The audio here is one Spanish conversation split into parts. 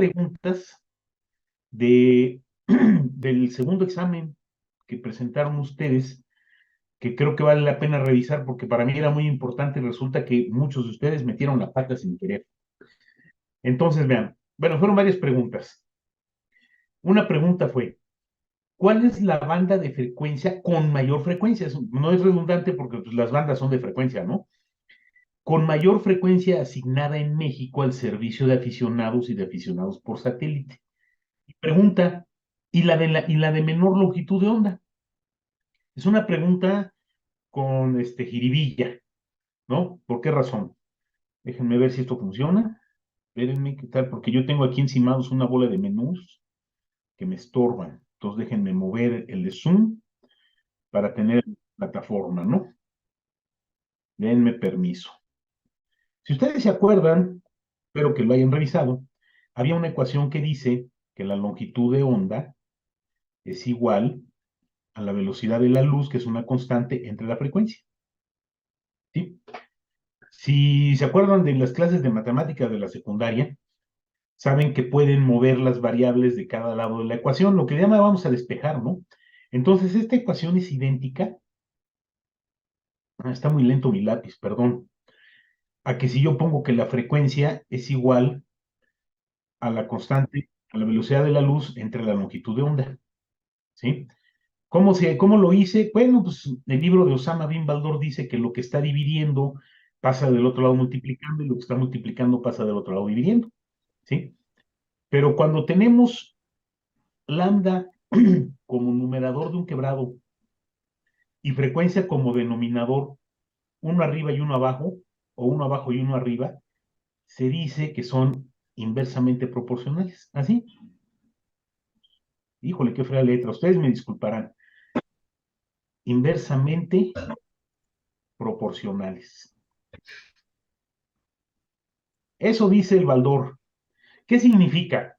preguntas del segundo examen que presentaron ustedes, que creo que vale la pena revisar porque para mí era muy importante y resulta que muchos de ustedes metieron la pata sin querer. Entonces, vean, bueno, fueron varias preguntas. Una pregunta fue, ¿cuál es la banda de frecuencia con mayor frecuencia? No es redundante porque pues, las bandas son de frecuencia, ¿no? Con mayor frecuencia asignada en México al servicio de aficionados y de aficionados por satélite. Y pregunta, ¿y la de menor longitud de onda? Es una pregunta con jiribilla, ¿no? ¿Por qué razón? Déjenme ver si esto funciona. Espérenme, ¿qué tal? Porque yo tengo aquí encimados una bola de menús que me estorban. Entonces déjenme mover el de Zoom para tener plataforma, ¿no? Denme permiso. Si ustedes se acuerdan, espero que lo hayan revisado, había una ecuación que dice que la longitud de onda es igual a la velocidad de la luz, que es una constante entre la frecuencia. ¿Sí? Si se acuerdan de las clases de matemática de la secundaria, saben que pueden mover las variables de cada lado de la ecuación, lo que vamos a despejar, ¿no? Entonces, esta ecuación es idéntica, está muy lento mi lápiz, perdón, a que si yo pongo que la frecuencia es igual a la constante, a la velocidad de la luz entre la longitud de onda, ¿sí? ¿Cómo lo hice? Bueno, pues el libro de Osama Bin Baldor dice que lo que está dividiendo pasa del otro lado multiplicando y lo que está multiplicando pasa del otro lado dividiendo, ¿sí? Pero cuando tenemos lambda como numerador de un quebrado y frecuencia como denominador, uno arriba y uno abajo, o uno abajo y uno arriba, se dice que son inversamente proporcionales. ¿Así? Híjole, qué fea letra. Ustedes me disculparán. Inversamente proporcionales. Eso dice el Baldor. ¿Qué significa?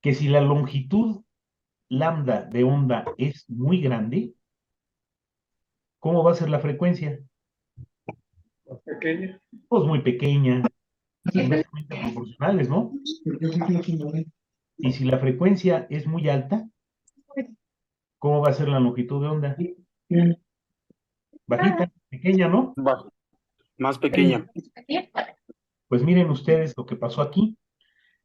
Que si la longitud lambda de onda es muy grande, ¿cómo va a ser la frecuencia? Pequeña. Pues muy pequeña, inversamente proporcionales, ¿no? Y si la frecuencia es muy alta, ¿cómo va a ser la longitud de onda? Bajita, pequeña, ¿no? Más pequeña. Pues miren ustedes lo que pasó aquí.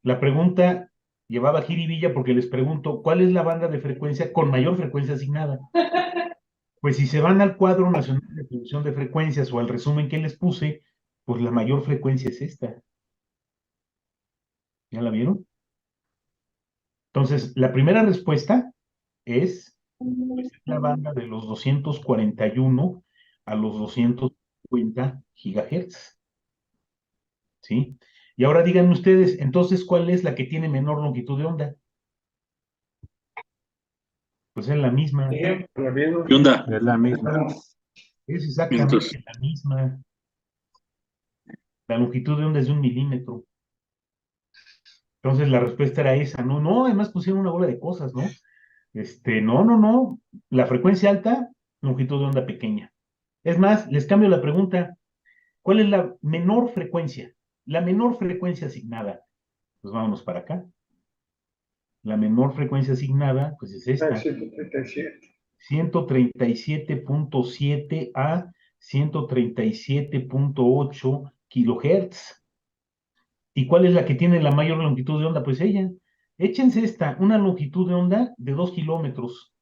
La pregunta llevaba jiribilla porque les pregunto, ¿cuál es la banda de frecuencia con mayor frecuencia asignada? Pues si se van al cuadro nacional de distribución de frecuencias o al resumen que les puse, pues la mayor frecuencia es esta. ¿Ya la vieron? Entonces, la primera respuesta es pues, la banda de los 241 a los 250 gigahertz. ¿Sí? Y ahora díganme ustedes, entonces, ¿cuál es la que tiene menor longitud de onda? Pues es la misma. ¿Qué onda? Es la misma. Es exactamente la misma. La longitud de onda es de 1 milímetro. Entonces la respuesta era esa, no, no, además pusieron una bola de cosas, ¿no? No, no, no. La frecuencia alta, longitud de onda pequeña. Es más, les cambio la pregunta. ¿Cuál es la menor frecuencia? La menor frecuencia asignada. Pues vámonos para acá. La menor frecuencia asignada, pues es esta. 137. 137.7 a 137.8 kilohertz. ¿Y cuál es la que tiene la mayor longitud de onda? Pues ella. Échense esta, una longitud de onda de 2 kilómetros,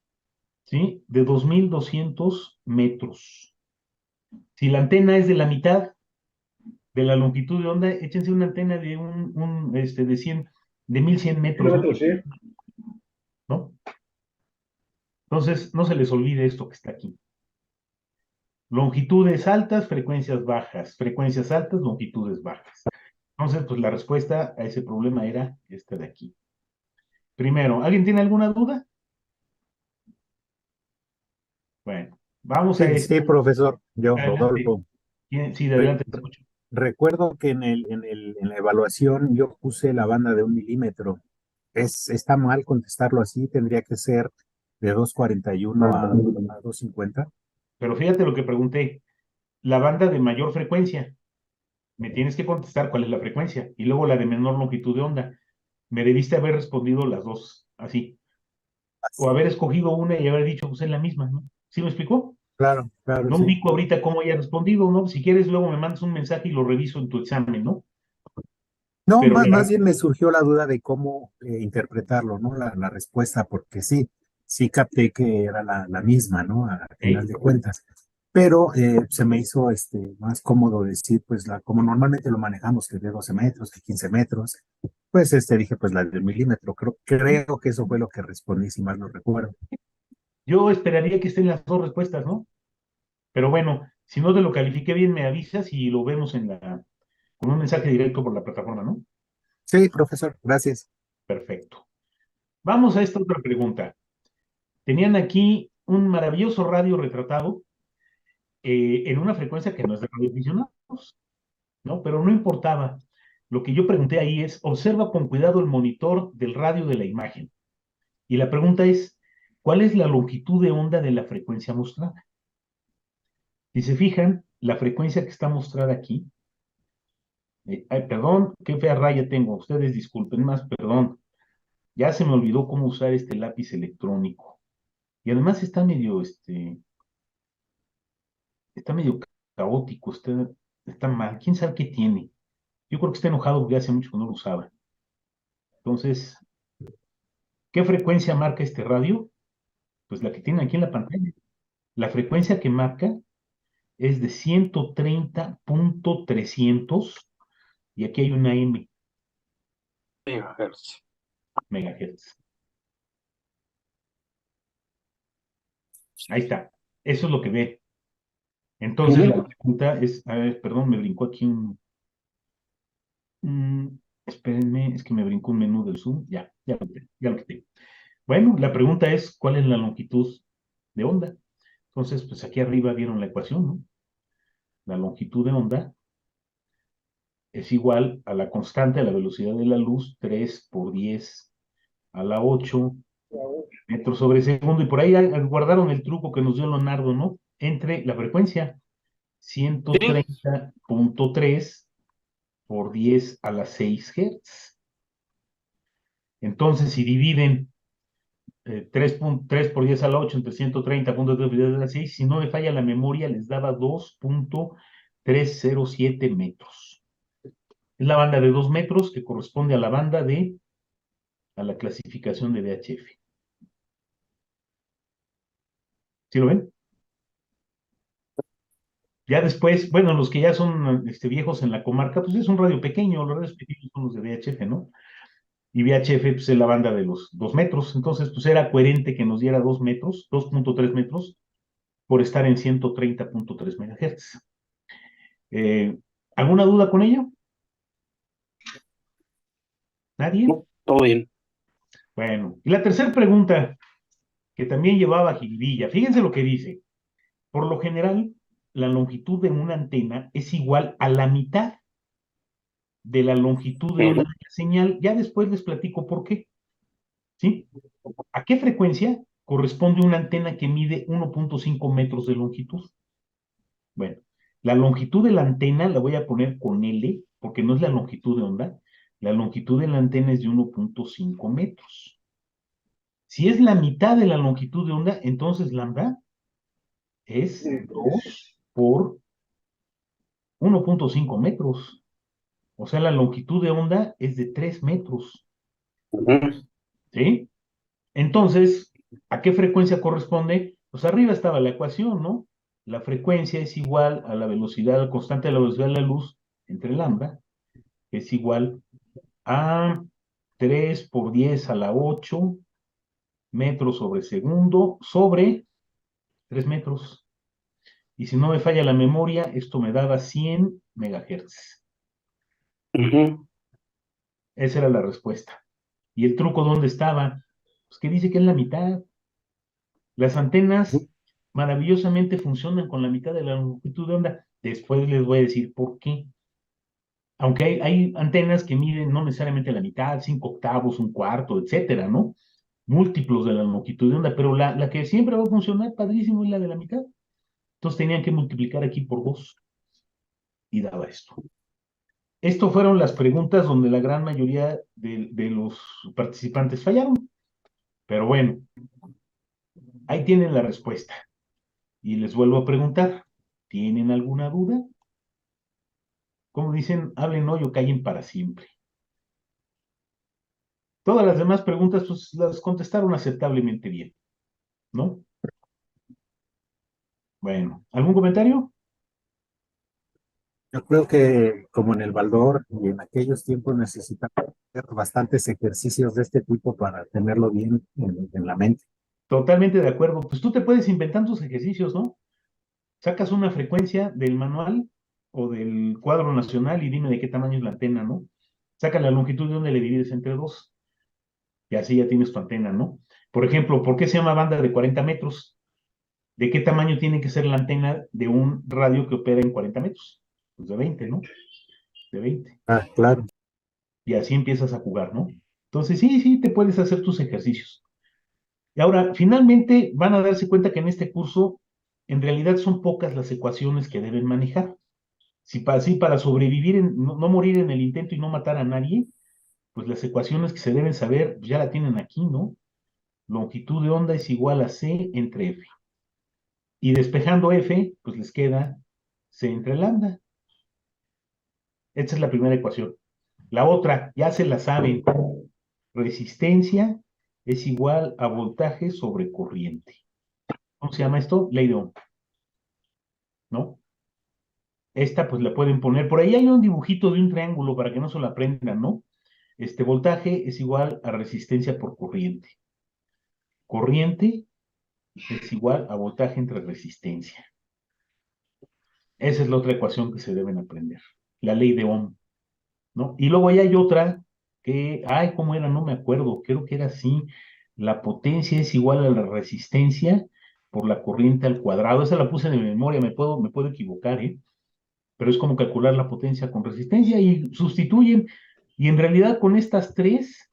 ¿sí? De 2.200 metros. Si la antena es de la mitad de la longitud de onda, échense una antena de de 100, de 1.100 metros, Kilómetros, sí. ¿no? Entonces, no se les olvide esto que está aquí. Longitudes altas, frecuencias altas, longitudes bajas. Entonces, pues la respuesta a ese problema era esta de aquí. Primero, ¿alguien tiene alguna duda? Bueno, vamos a Sí, esto. sí, profesor. Yo, Adelante. Rodolfo. Sí, de Re- adelante, te re- escucho. recuerdo que en la evaluación yo puse la banda de 1 milímetro. ¿Está mal contestarlo así? ¿Tendría que ser de 241 a 250? Pero fíjate lo que pregunté. La banda de mayor frecuencia. Me tienes que contestar cuál es la frecuencia. Y luego la de menor longitud de onda. me debiste haber respondido las dos, así. O haber escogido una y haber dicho, pues es la misma, ¿no? ¿Sí me explicó? Claro, claro, No sí. ubico ahorita cómo haya respondido, ¿no? Si quieres, luego me mandas un mensaje y lo reviso en tu examen, ¿no? No, Pero más bien me surgió la duda de cómo interpretarlo, ¿no? La respuesta, porque sí, sí capté que era la misma, ¿no? A final de cuentas. Pero se me hizo más cómodo decir, pues, como normalmente lo manejamos, que de 12 metros, que 15 metros, pues dije, pues la del milímetro. Creo que eso fue lo que respondí, si mal no recuerdo. yo esperaría que estén las dos respuestas, ¿no? Pero bueno, si no te lo califiqué bien, me avisas y lo vemos con un mensaje directo por la plataforma, ¿no? Sí, profesor, gracias. Perfecto. Vamos a esta otra pregunta. Tenían aquí un maravilloso radio retratado en una frecuencia que no es de radioaficionados, ¿no? Pero no importaba. Lo que yo pregunté ahí es, observa con cuidado el monitor del radio de la imagen. Y la pregunta es, ¿cuál es la longitud de onda de la frecuencia mostrada? Si se fijan, la frecuencia que está mostrada aquí, ay, perdón, qué fea raya tengo, ustedes disculpen más, perdón, ya se me olvidó cómo usar este lápiz electrónico. Y además está medio caótico, está mal, quién sabe qué tiene. Yo creo que está enojado porque hace mucho que no lo usaba. Entonces, ¿qué frecuencia marca este radio? Pues la que tienen aquí en la pantalla. La frecuencia que marca es de 130.300 y aquí hay una M, Megahertz. megahertz. Ahí está. Eso es lo que ve. Entonces la pregunta es, a ver, perdón, me brincó aquí espérenme, es que me brincó un menú del Zoom. Ya lo quité. Bueno, la pregunta es, ¿cuál es la longitud de onda? Entonces, pues aquí arriba vieron la ecuación, ¿no? La longitud de onda es igual a la constante, a la velocidad de la luz, 3 por 10 a la 8 metros sobre segundo. Y por ahí guardaron el truco que nos dio Leonardo, ¿no? Entre la frecuencia, Sí. 130.3 por 10 a la 6 Hz. Entonces, si dividen 3 por 10 a la 8 entre 130.3 por 10 a la 6, si no me falla la memoria, les daba 2.307 metros. Es la banda de 2 metros que corresponde a la clasificación de VHF. ¿Sí lo ven? Ya después, bueno, los que ya son viejos en la comarca, pues es un radio pequeño, los radios pequeños son los de VHF, ¿no? Y VHF pues, es la banda de los 2 metros, entonces pues era coherente que nos diera 2 metros, 2.3 metros, por estar en 130.3 MHz. ¿Alguna duda con ello? ¿Nadie? Todo bien. Bueno, y la tercera pregunta, que también llevaba jiribilla, fíjense lo que dice. Por lo general, la longitud de una antena es igual a la mitad de la longitud de onda de la señal. Ya después les platico por qué. ¿Sí? ¿A qué frecuencia corresponde una antena que mide 1.5 metros de longitud? Bueno, la longitud de la antena la voy a poner con L, porque no es la longitud de onda. La longitud de la antena es de 1.5 metros. Si es la mitad de la longitud de onda, entonces lambda es 2 por 1.5 metros. O sea, la longitud de onda es de 3 metros. ¿Sí? Entonces, ¿a qué frecuencia corresponde? Pues arriba estaba la ecuación, ¿no? La frecuencia es igual a la velocidad constante de la velocidad de la luz entre lambda, que es igual a 3 por 10 a la 8 metros sobre segundo sobre 3 metros. Y si no me falla la memoria, esto me daba 100 megahertz. Esa era la respuesta. ¿Y el truco dónde estaba? Pues que dice que es la mitad. Las antenas maravillosamente funcionan con la mitad de la longitud de onda. Después les voy a decir por qué. Aunque hay antenas que miden no necesariamente la mitad, 5/8, un cuarto, etcétera, ¿no? Múltiplos de la longitud de onda, pero la que siempre va a funcionar padrísimo es la de la mitad. Entonces tenían que multiplicar aquí por 2 y daba esto. Esto fueron las preguntas donde la gran mayoría de los participantes fallaron. Pero bueno, ahí tienen la respuesta. Y les vuelvo a preguntar, ¿tienen alguna duda? Como dicen, hablen hoy o callen para siempre. Todas las demás preguntas, pues las contestaron aceptablemente bien, ¿no? Bueno, ¿algún comentario? Yo creo que como en el Baldor y en aquellos tiempos necesitamos hacer bastantes ejercicios de este tipo para tenerlo bien en la mente. Totalmente de acuerdo. Pues tú te puedes inventar tus ejercicios, ¿no? Sacas una frecuencia del manual o del cuadro nacional y dime de qué tamaño es la antena, ¿no? Saca la longitud de donde le divides entre dos y así ya tienes tu antena, ¿no? Por ejemplo, ¿por qué se llama banda de 40 metros? ¿De qué tamaño tiene que ser la antena de un radio que opera en 40 metros? Pues de 20, ¿no? De 20. Ah, claro. Y así empiezas a jugar, ¿no? Entonces, sí, sí, te puedes hacer tus ejercicios. Y ahora, finalmente, van a darse cuenta que en este curso, en realidad son pocas las ecuaciones que deben manejar. Si para, sí, para sobrevivir, no morir en el intento y no matar a nadie, pues las ecuaciones que se deben saber pues ya la tienen aquí, ¿no? Longitud de onda es igual a C entre F. Y despejando F, pues les queda C entre lambda. Esta es la primera ecuación. La otra, ya se la saben. Resistencia es igual a voltaje sobre corriente. ¿Cómo se llama esto? Ley de Ohm, ¿no? Esta pues la pueden poner, por ahí hay un dibujito de un triángulo para que no se lo aprendan, ¿no? Este voltaje es igual a resistencia por corriente. Corriente es igual a voltaje entre resistencia. Esa es la otra ecuación que se deben aprender. La ley de Ohm, ¿no? Y luego ahí hay otra que, ay, ¿cómo era? No me acuerdo, creo que era así. La potencia es igual a la resistencia por la corriente al cuadrado. Esa la puse de memoria, me puedo equivocar, ¿eh? Pero es como calcular la potencia con resistencia y sustituyen. Y en realidad con estas tres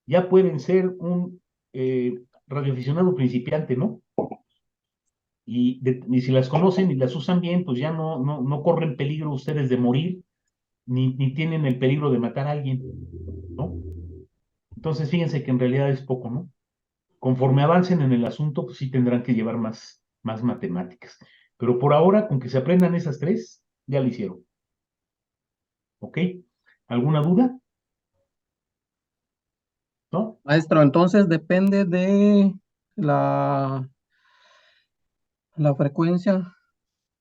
ya pueden ser un radioaficionado principiante, ¿no? Y si las conocen y las usan bien, pues ya no corren peligro ustedes de morir, ni tienen el peligro de matar a alguien, ¿no? Entonces fíjense que en realidad es poco, ¿no? Conforme avancen en el asunto, pues sí tendrán que llevar más matemáticas. Pero por ahora, con que se aprendan esas tres, ya lo hicieron. ¿Ok? ¿Alguna duda? ¿No? Maestro, entonces depende de la, la frecuencia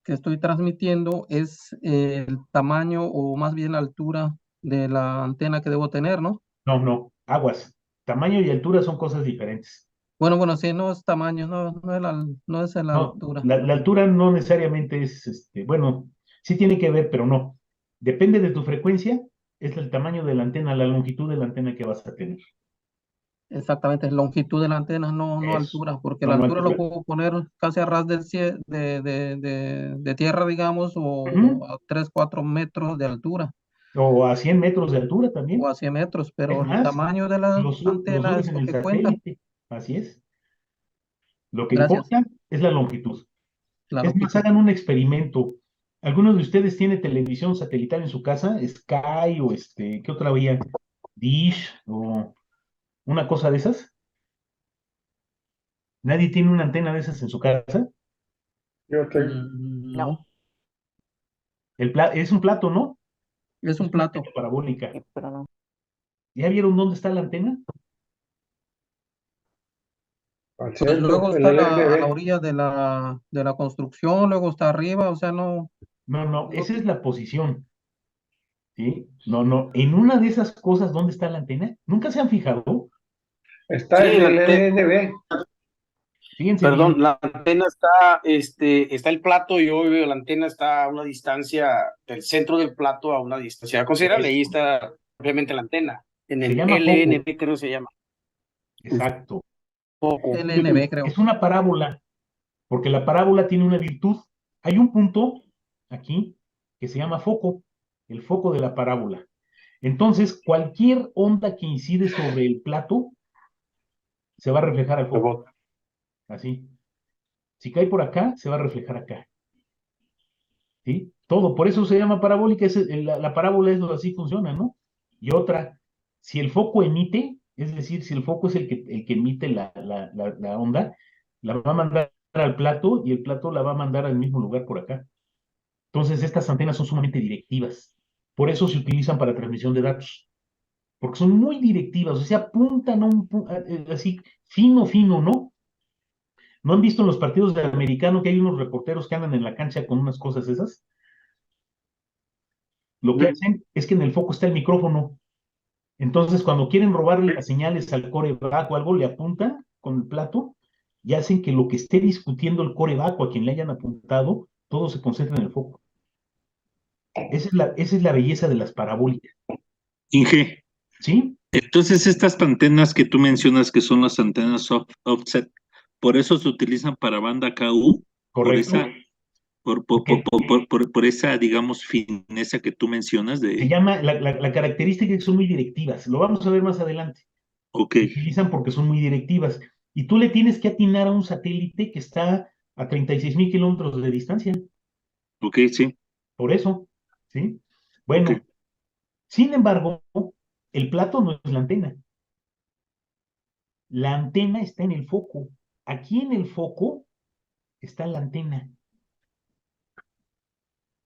que estoy transmitiendo, es el tamaño o más bien la altura de la antena que debo tener, ¿no? No, aguas. Tamaño y altura son cosas diferentes. Bueno, sí, no es tamaño, no es la No, altura. la altura no necesariamente es, bueno, sí tiene que ver, pero no. Depende de tu frecuencia, es el tamaño de la antena, la longitud de la antena que vas a tener. Exactamente, es longitud de la antena, no Eso. altura, porque la No altura lo altura. puedo poner casi a ras de tierra, digamos, Ujú. o a 3 4 metros de altura, O a 100 metros de altura o también. a 100 metros, Es pero el más, tamaño de la lo antena subes es en lo el que cuenta. satélite. Así es. Lo que Gracias, importa es la longitud. la Es más, longitud. hagan un experimento. ¿Alguno de ustedes tiene televisión satelital en su casa? Sky o ¿qué otra vía? Dish o una cosa de esas. ¿Nadie tiene una antena de esas en su casa? Yo tengo. No, Es un plato, ¿no? es Es un una antena plato. parabólica. Pero no. ¿Ya vieron dónde está la antena? Al Pues centro, luego el está a la LNB. orilla de la construcción, luego está arriba, o sea, No, no, esa es la posición, ¿sí? No. En una de esas cosas, ¿dónde está la antena? ¿Nunca se han fijado? Está sí, en el LNB. Fíjense perdón, bien. la antena está el plato y obvio la antena está a una distancia del centro del plato a una distancia considerable. Ahí Eso. está obviamente la antena, en Se el llama foco. LNB creo que se llama. Exacto. LNB creo. Es una parábola, porque la parábola tiene una virtud. Hay un punto aquí que se llama foco, el foco de la parábola. Entonces, cualquier onda que incide sobre el plato se va a reflejar al foco, así. Si cae por acá, se va a reflejar acá. ¿sí? Todo, por eso se llama parabólica, la parábola es así funciona, ¿no? Y otra, si el foco emite, es decir, si el foco es el que emite la onda, la va a mandar al plato y el plato la va a mandar al mismo lugar por acá. Entonces, estas antenas son sumamente directivas. Por eso se utilizan para transmisión de datos, porque son muy directivas, o sea, apuntan a así fino, fino, ¿no? ¿No han visto en los partidos de americano que hay unos reporteros que andan en la cancha con unas cosas esas? Lo que hacen es que en el foco está el micrófono. Entonces, cuando quieren robarle las señales al coreback o algo, le apuntan con el plato y hacen que lo que esté discutiendo el coreback o a quien le hayan apuntado, todo se concentra en el foco. Esa es la belleza de las parabólicas. Inge, ¿Sí? entonces estas antenas que tú mencionas que son las antenas offset, por eso se utilizan para banda KU, por Correcto. esa, por esa, digamos, fineza que tú mencionas Se de, llama, la característica es que son muy directivas. Lo vamos a ver más adelante. ok, Se utilizan porque son muy directivas. Y tú le tienes que atinar a un satélite que está a 36,000 kilómetros de distancia. ok, sí, Por eso, ¿sí? ok. Bueno, sin embargo, el plato no es la antena. La antena está en el foco. Aquí en el foco está la antena.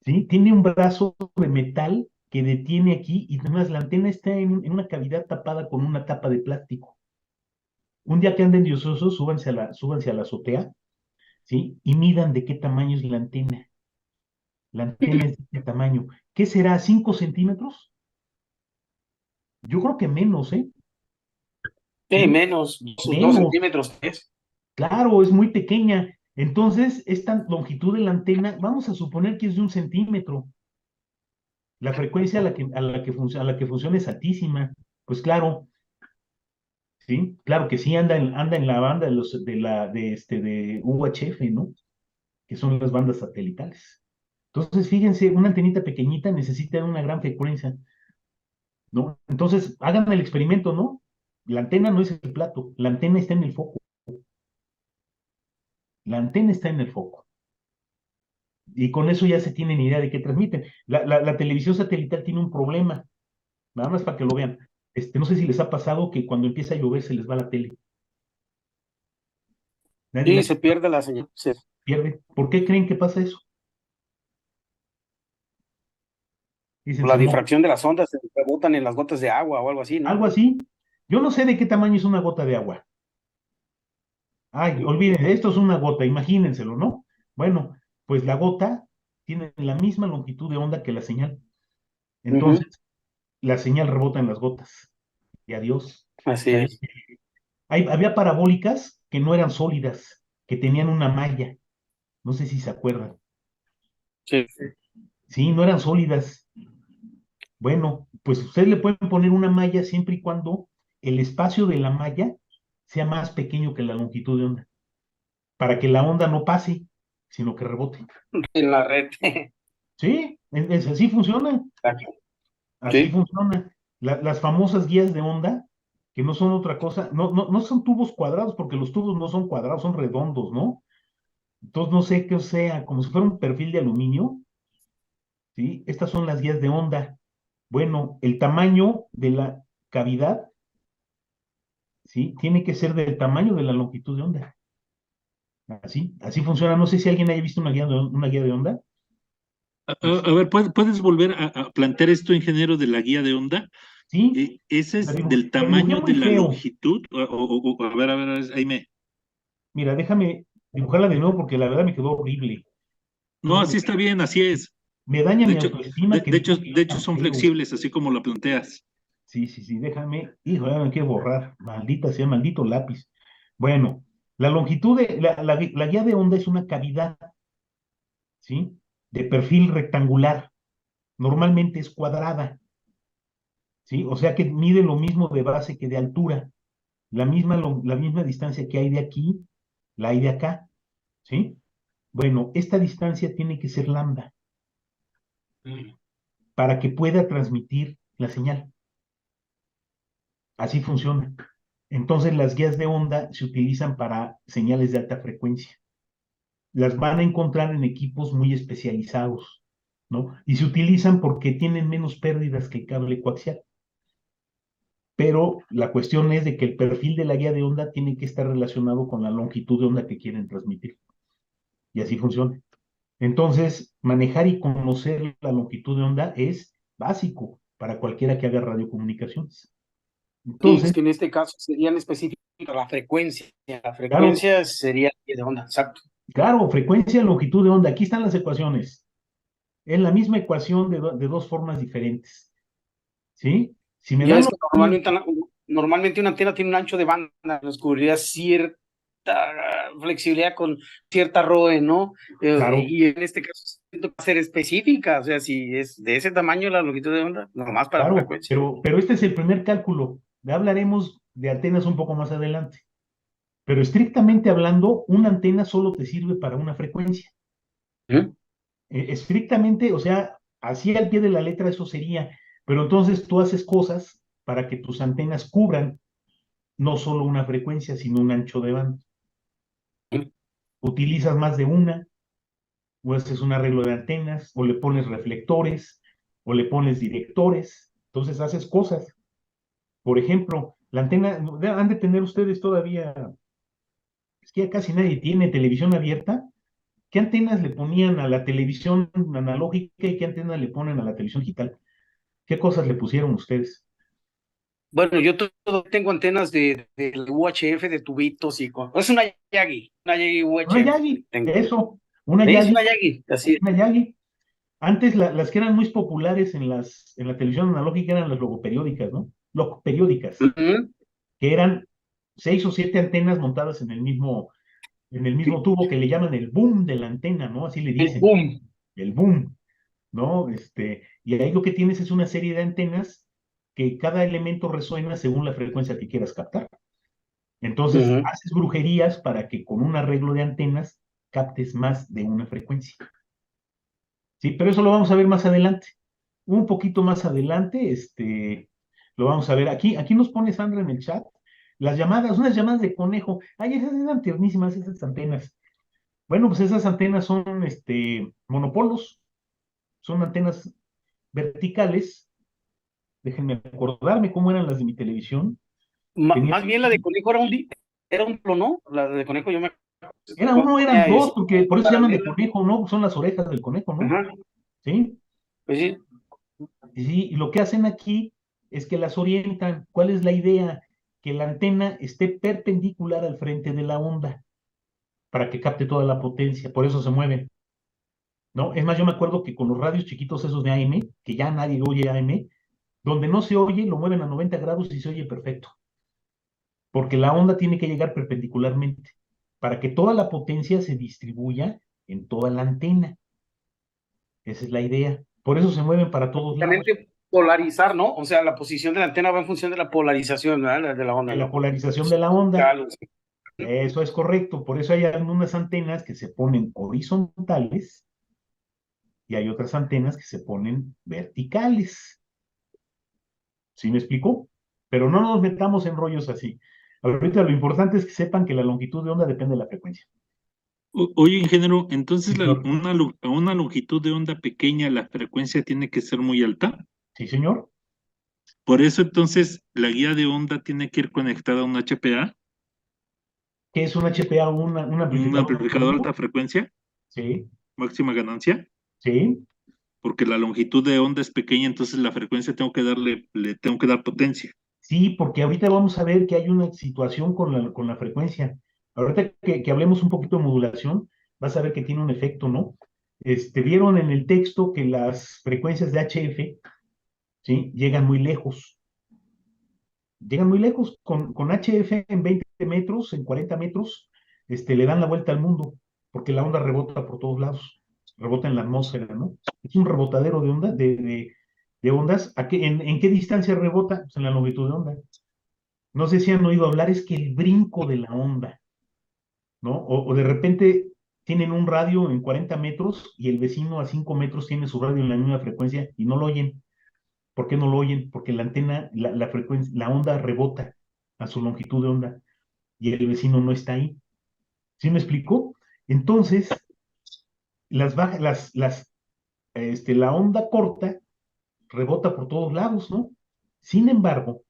¿Sí? Tiene un brazo de metal que detiene aquí y además la antena está en una cavidad tapada con una tapa de plástico. Un día que anden diososos, súbanse a la azotea, ¿sí? Y midan de qué tamaño es la antena. La antena es de este tamaño. ¿Qué será? ¿5 centímetros? Yo creo que menos, ¿eh? Sí, ¿Sí? menos, dos Menos. centímetros, tres. Claro, es muy pequeña. Entonces, esta longitud de la antena, vamos a suponer que es de 1 centímetro. La frecuencia a la que funciona es altísima. Pues claro, sí, claro que sí, anda en la banda de UHF, ¿no? Que son las bandas satelitales. Entonces, fíjense, una antenita pequeñita necesita una gran frecuencia, ¿no? Entonces, hagan el experimento, ¿no? La antena no es el plato, la antena está en el foco. La antena está en el foco. Y con eso ya se tienen idea de qué transmiten. La televisión satelital tiene un problema, nada más para que lo vean. No sé si les ha pasado que cuando empieza a llover se les va la tele. Nadie Sí, la se pierde la señal. pierde. ¿Por qué creen que pasa eso? Dicen, La difracción de las ondas se rebotan en las gotas de agua o algo así, ¿no? algo así. Yo no sé de qué tamaño es una gota de agua. Ay, olviden, esto es una gota, imagínenselo, ¿no? Bueno, pues la gota tiene la misma longitud de onda que la señal. Ujú, Entonces, la señal rebota en las gotas. Y adiós. O así sea, es. había parabólicas que no eran sólidas, que tenían una malla. No sé si se acuerdan. Sí. Sí, no eran sólidas. Bueno, pues ustedes le pueden poner una malla siempre y cuando el espacio de la malla sea más pequeño que la longitud de onda, para que la onda no pase, sino que rebote. En la red. Sí, así funciona, así Sí. funciona. Las famosas guías de onda, que no son otra cosa, no son tubos cuadrados, porque los tubos no son cuadrados, son redondos, ¿no? Entonces no sé qué sea, como si fuera un perfil de aluminio, ¿sí? Estas son las guías de onda. Bueno, el tamaño de la cavidad, ¿sí? Tiene que ser del tamaño de la longitud de onda. Así funciona. No sé si alguien haya visto una guía de onda. A ver, ¿puedes volver a plantear esto, ingeniero, de la guía de onda? Sí, ¿Ese la es dibujé, del la dibujé tamaño de muy la feo. longitud? A ver, ahí me... Mira, déjame dibujarla de nuevo porque la verdad me quedó horrible. No, Entonces así está bien, así es. me daña De mi hecho, autoestima que de hecho tan son feo. flexibles, así como lo planteas. Sí, sí, sí, déjame. Hijo, ya me quiero borrar. Maldita sea, maldito lápiz. Bueno, la longitud de la guía de onda es una cavidad, ¿sí? De perfil rectangular. Normalmente es cuadrada, ¿sí? O sea que mide lo mismo de base que de altura. La misma distancia que hay de aquí, la hay de acá, ¿sí? Bueno, esta distancia tiene que ser lambda para que pueda transmitir la señal. Así funciona. Entonces, las guías de onda se utilizan para señales de alta frecuencia. Las van a encontrar en equipos muy especializados. ¿no? Y se utilizan porque tienen menos pérdidas que el cable coaxial. Pero la cuestión es de que el perfil de la guía de onda tiene que estar relacionado con la longitud de onda que quieren transmitir. Y así funciona. Entonces, manejar y conocer la longitud de onda es básico para cualquiera que haga radiocomunicaciones. Sí, es Entonces, que en este caso serían específicas la frecuencia. La claro, frecuencia sería de onda, exacto. claro, frecuencia, longitud de onda. Aquí están las ecuaciones. Es la misma ecuación de dos formas diferentes. ¿Sí? Si me Ya dan ves los... que normalmente una antena tiene un ancho de banda, nos cubriría cierta flexibilidad con cierta ROE, ¿no? Claro, Y en este caso va a ser específica, o sea, si es de ese tamaño la longitud de onda, nomás para claro, frecuencia. pero este es el primer cálculo. Ya hablaremos de antenas un poco más adelante. Pero estrictamente hablando, una antena solo te sirve para una frecuencia. ¿Mm? Estrictamente, o sea, así al pie de la letra eso sería, pero entonces tú haces cosas para que tus antenas cubran no solo una frecuencia, sino un ancho de banda. Utilizas más de una, o haces un arreglo de antenas, o le pones reflectores, o le pones directores, entonces haces cosas. Por ejemplo, la antena, han de tener ustedes todavía, es que ya casi nadie tiene televisión abierta. ¿Qué antenas le ponían a la televisión analógica y qué antenas le ponen a la televisión digital? ¿Qué cosas le pusieron ustedes? Bueno, yo tengo antenas de UHF, de tubitos y con... Es una Yagi Una UHF. Yagi, Tengo. eso, una Es Yagi, una Yagi, así es. una Yagi. Antes las que eran muy populares en la televisión analógica eran las logoperiódicas, ¿no? Logoperiódicas, Ujú. que eran 6 o 7 antenas montadas en el mismo tubo que le llaman el boom de la antena, ¿no? Así le El dicen, boom. el boom, ¿no? Y ahí lo que tienes es una serie de antenas que cada elemento resuena según la frecuencia que quieras captar. Entonces, Ujú. haces brujerías para que con un arreglo de antenas captes más de una frecuencia. Sí, pero eso lo vamos a ver más adelante. Un poquito más adelante, lo vamos a ver. Aquí nos pone Sandra en el chat las llamadas, unas llamadas de conejo. Ay, esas eran tiernísimas, esas antenas. Bueno, pues esas antenas son, monopolos, son antenas verticales. Déjenme acordarme cómo eran las de mi televisión. Tenía, Más bien la de conejo era un ¿no? La de conejo yo me era uno, eran dos, es porque por eso se llaman de paralela. conejo, ¿no? Son las orejas del conejo, ¿no? Ajá. Sí. Pues sí. Sí, y lo que hacen aquí es que las orientan. ¿Cuál es la idea? Que la antena esté perpendicular al frente de la onda para que capte toda la potencia, por eso se mueven, ¿no? Es más, yo me acuerdo que con los radios chiquitos esos de AM, que ya nadie oye AM, donde no se oye, lo mueven a 90 grados y se oye perfecto, porque la onda tiene que llegar perpendicularmente para que toda la potencia se distribuya en toda la antena. Esa es la idea. Por eso se mueven para todos lados. Prácticamente polarizar, ¿no? O sea, la posición de la antena va en función de la polarización, ¿verdad? De la onda, De la ¿no? polarización de la onda. Claro, sí. Eso es correcto. Por eso hay algunas antenas que se ponen horizontales y hay otras antenas que se ponen verticales. ¿Sí me explicó? Pero no nos metamos en rollos así. Ahorita lo importante es que sepan que la longitud de onda depende de la frecuencia. Oye, ingeniero, entonces Sí, señor. a una longitud de onda pequeña la frecuencia tiene que ser muy alta. Sí, señor. Por eso entonces la guía de onda tiene que ir conectada a un HPA, ¿Qué es un HPA? Un un amplificador de amplificador de sonido. alta frecuencia, Sí, máxima ganancia, sí. porque la longitud de onda es pequeña, entonces la frecuencia le tengo que dar potencia. Sí, porque ahorita vamos a ver que hay una situación con la frecuencia. Ahorita que hablemos un poquito de modulación, vas a ver que tiene un efecto, ¿no? Vieron en el texto que las frecuencias de HF, ¿sí? Llegan muy lejos. Con HF en 20 metros, en 40 metros, le dan la vuelta al mundo, porque la onda rebota por todos lados, rebota en la atmósfera, ¿no? Es un rebotadero de onda, de ondas. ¿En qué distancia rebota? Pues en la longitud de onda. No sé si han oído hablar, es que el brinco de la onda, ¿no? O de repente tienen un radio en 40 metros y el vecino a 5 metros tiene su radio en la misma frecuencia y no lo oyen. ¿Por qué no lo oyen? Porque la antena, la frecuencia, la onda rebota a su longitud de onda y el vecino no está ahí. ¿Sí me explicó? Entonces, las la onda corta rebota por todos lados, ¿no? Sin embargo,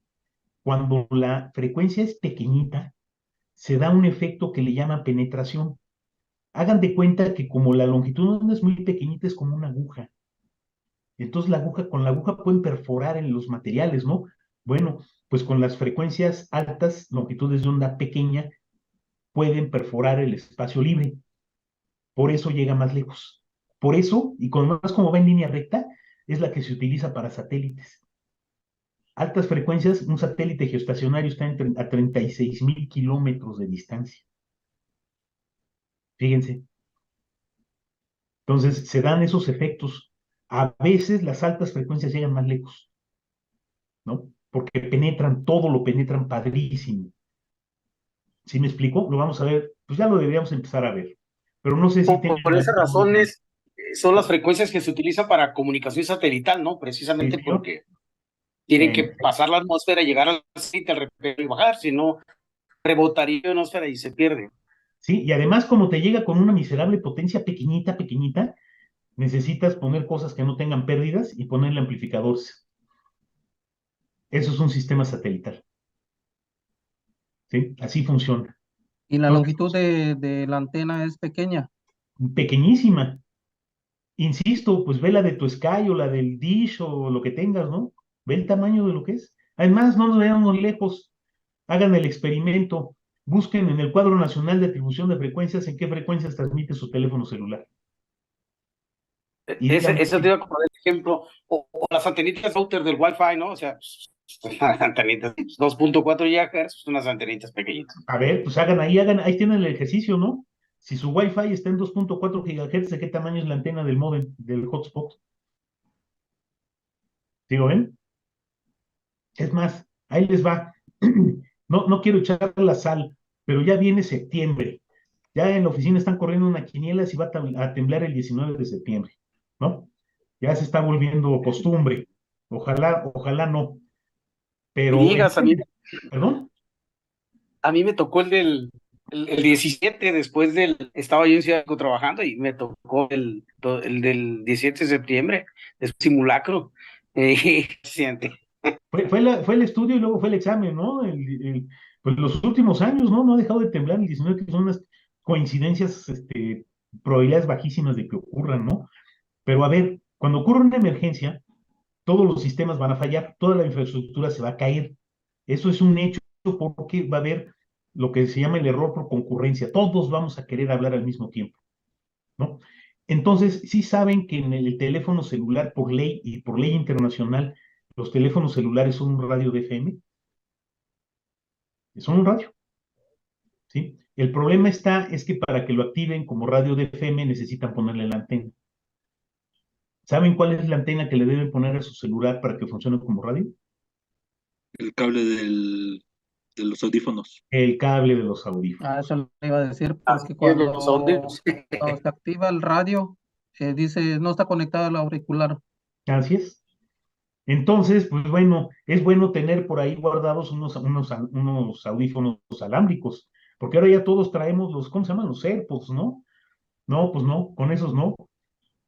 cuando la frecuencia es pequeñita, se da un efecto que le llama penetración. Hagan de cuenta que como la longitud de onda es muy pequeñita, es como una aguja. Entonces con la aguja pueden perforar en los materiales, ¿no? Bueno, pues con las frecuencias altas, longitudes de onda pequeña, pueden perforar el espacio libre. Por eso llega más lejos. Por eso, y con más como va en línea recta, es la que se utiliza para satélites. Altas frecuencias, un satélite geoestacionario está a 36,000 kilómetros de distancia. Fíjense. Entonces, se dan esos efectos. A veces las altas frecuencias llegan más lejos, ¿no? Porque penetran, todo lo penetran padrísimo. ¿Sí me explico? Lo vamos a ver, pues ya lo deberíamos empezar a ver. Pero no sé si Por tienen esas alguna duda. razones son las frecuencias que se utilizan para comunicación satelital, ¿no? Precisamente ¿Sí, señor? porque tienen que pasar la atmósfera, llegar al sitio, al repente y bajar, si no, rebotaría la atmósfera y se pierde. Sí, y además como te llega con una miserable potencia pequeñita, pequeñita, necesitas poner cosas que no tengan pérdidas y ponerle amplificadores. Eso es un sistema satelital. ¿Sí? Así funciona. Y la Entonces, longitud de la antena es pequeña. pequeñísima. Insisto, pues ve la de tu Sky o la del Dish o lo que tengas, ¿no? Ve el tamaño de lo que es. Además, no nos veamos lejos. Hagan el experimento. Busquen en el cuadro nacional de atribución de frecuencias en qué frecuencias transmite su teléfono celular. Y díganme, Eso te iba a poner ejemplo, o las antenitas router del Wi-Fi, ¿no? O sea, antenitas 2.4 GHz, unas antenitas pequeñitas. a ver, pues ahí tienen el ejercicio, ¿no? Si su Wi-Fi está en 2.4 GHz, ¿de qué tamaño es la antena del módem, del hotspot? ¿Sí lo ven? Es más, ahí les va. No quiero echar la sal, pero ya viene septiembre. Ya en la oficina están corriendo una quiniela si va a temblar el 19 de septiembre, ¿no? Ya se está volviendo costumbre. Ojalá no. Y Pero, digas, ¿perdón? a mí me tocó el 17, después estaba yo en Ciudad trabajando y me tocó el del 17 de septiembre, es simulacro. Siente. Fue el estudio y luego fue el examen, ¿no? Pues los últimos años, ¿no? No ha dejado de temblar el 19, que son unas coincidencias, probabilidades bajísimas de que ocurran, ¿no? Pero a ver, cuando ocurre una emergencia, todos los sistemas van a fallar, toda la infraestructura se va a caer. Eso es un hecho porque va a haber lo que se llama el error por concurrencia. Todos vamos a querer hablar al mismo tiempo, ¿no? Entonces, sí saben que en el teléfono celular, por ley y por ley internacional, los teléfonos celulares son un radio de FM, son un radio, ¿sí? El problema es que para que lo activen como radio de FM necesitan ponerle la antena. ¿Saben cuál es la antena que le deben poner a su celular para que funcione como radio? El cable de los audífonos. El cable de los audífonos. Eso le iba a decir, Así porque es, los cuando se activa el radio, dice no está conectado al auricular. Así es. Entonces, pues bueno, es bueno tener por ahí guardados unos audífonos alámbricos, porque ahora ya todos traemos ¿cómo se llaman? Los AirPods, ¿no? No, pues no, con esos no.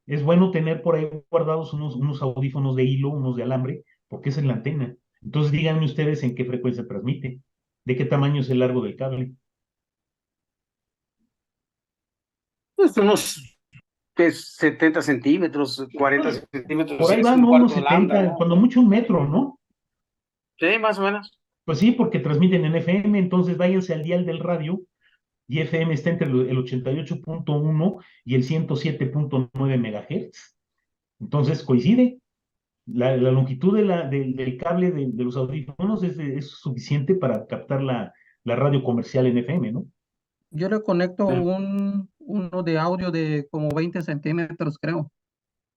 Es bueno tener por ahí guardados unos audífonos de hilo, unos de alambre, porque esa es la antena. Entonces díganme ustedes en qué frecuencia transmite, de qué tamaño es el largo del cable. pues unos 70 centímetros, 40 centímetros, Por sí, ahí es van, un ¿no? Unos cuarto de lambda, 70, ¿no? cuando mucho 1 metro, ¿no? Sí, más o menos. Pues sí, porque transmiten en FM, entonces váyanse al dial del radio y FM está entre el 88.1 y el 107.9 megahertz. Entonces coincide. La longitud del cable de los audífonos es suficiente para captar la radio comercial en FM, ¿no? Yo le conecto Mm. uno de audio de como 20 centímetros, creo,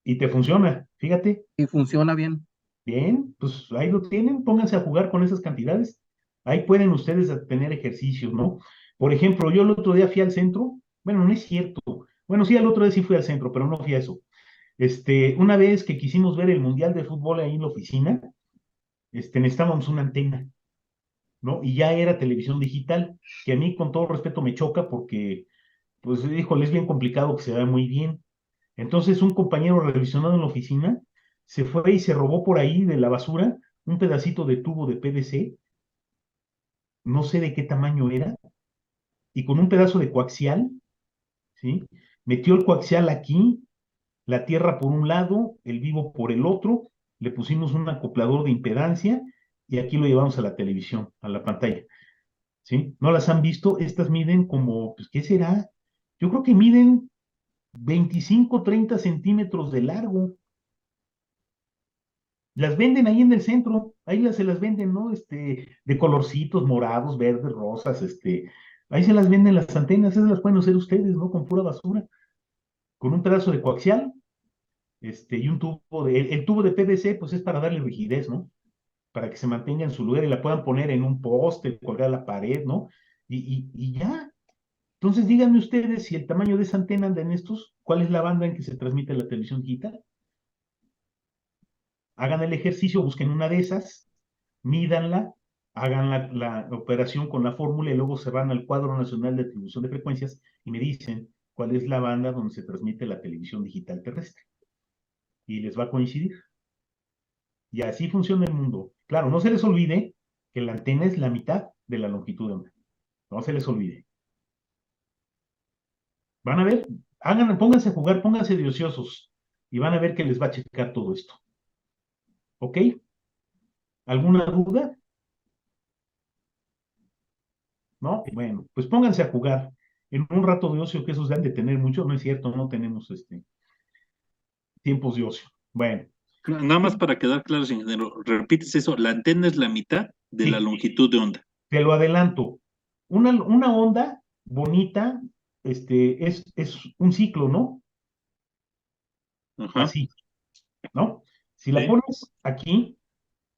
Y te funciona, fíjate. y funciona bien. Bien, pues ahí lo tienen, pónganse a jugar con esas cantidades. Ahí pueden ustedes tener ejercicios, ¿no? Por ejemplo, yo el otro día fui al centro, bueno, no es cierto. Bueno, sí, el otro día sí fui al centro, pero no fui a eso. Una vez que quisimos ver el Mundial de Fútbol ahí en la oficina, necesitábamos una antena, ¿no? Y ya era televisión digital, que a mí con todo respeto me choca porque, pues, híjole, es bien complicado que se vea muy bien. Entonces un compañero revisionado en la oficina se fue y se robó por ahí de la basura un pedacito de tubo de PVC, no sé de qué tamaño era, y con un pedazo de coaxial, ¿sí? Metió el coaxial aquí, la tierra por un lado, el vivo por el otro, le pusimos un acoplador de impedancia y aquí lo llevamos a la televisión, a la pantalla, ¿sí? ¿No las han visto? Estas miden como, pues, ¿qué será? Yo creo que miden 25, 30 centímetros de largo. Las venden ahí en el centro, ahí se las venden, ¿no? De colorcitos, morados, verdes, rosas, ahí se las venden las antenas, esas las pueden hacer ustedes, ¿no? Con pura basura, con un pedazo de coaxial, y un tubo el tubo de PVC, pues es para darle rigidez, ¿no? Para que se mantenga en su lugar y la puedan poner en un poste, colgar a la pared, ¿no? Y ya. Entonces díganme ustedes si el tamaño de esa antena anda en estos, ¿cuál es la banda en que se transmite la televisión digital? Hagan el ejercicio, busquen una de esas, mídanla, hagan la operación con la fórmula y luego se van al cuadro nacional de atribución de frecuencias y me dicen cuál es la banda donde se transmite la televisión digital terrestre. Y les va a coincidir. Y así funciona el mundo. Claro, no se les olvide que la antena es la mitad de la longitud de onda. No se les olvide. Van a ver, pónganse a jugar, pónganse de ociosos y van a ver que les va a checar todo esto. ¿Ok? ¿Alguna duda? ¿No? Bueno, pues pónganse a jugar en un rato de ocio, que esos dan de tener mucho, no es cierto, no tenemos tiempos de ocio. Bueno, Nada más para quedar claro, ingeniero, repites eso, la antena es la mitad de la sí, longitud de onda. te lo adelanto. Una onda bonita, es un ciclo, ¿no? Ajá, Así, ¿no? Si la sí. pones aquí,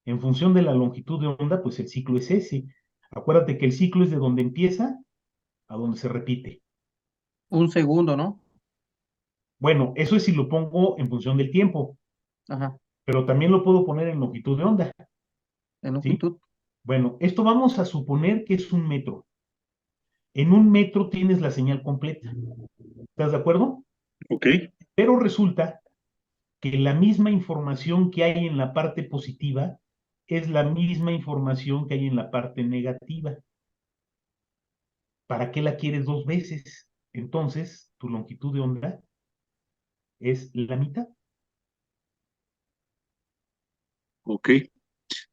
en función de la longitud de onda, pues el ciclo es ese. Acuérdate que el ciclo es de donde empieza a donde se repite. Un segundo, ¿no? Bueno, eso es si lo pongo en función del tiempo, Ajá, pero también lo puedo poner en longitud de onda, en ¿sí? longitud. Bueno, esto vamos a suponer que es un metro. En un metro tienes la señal completa. ¿Estás de acuerdo? Ok, Pero resulta que la misma información que hay en la parte positiva es la misma información que hay en la parte negativa. ¿Para qué la quieres dos veces? Entonces, tu longitud de onda es la mitad. ok.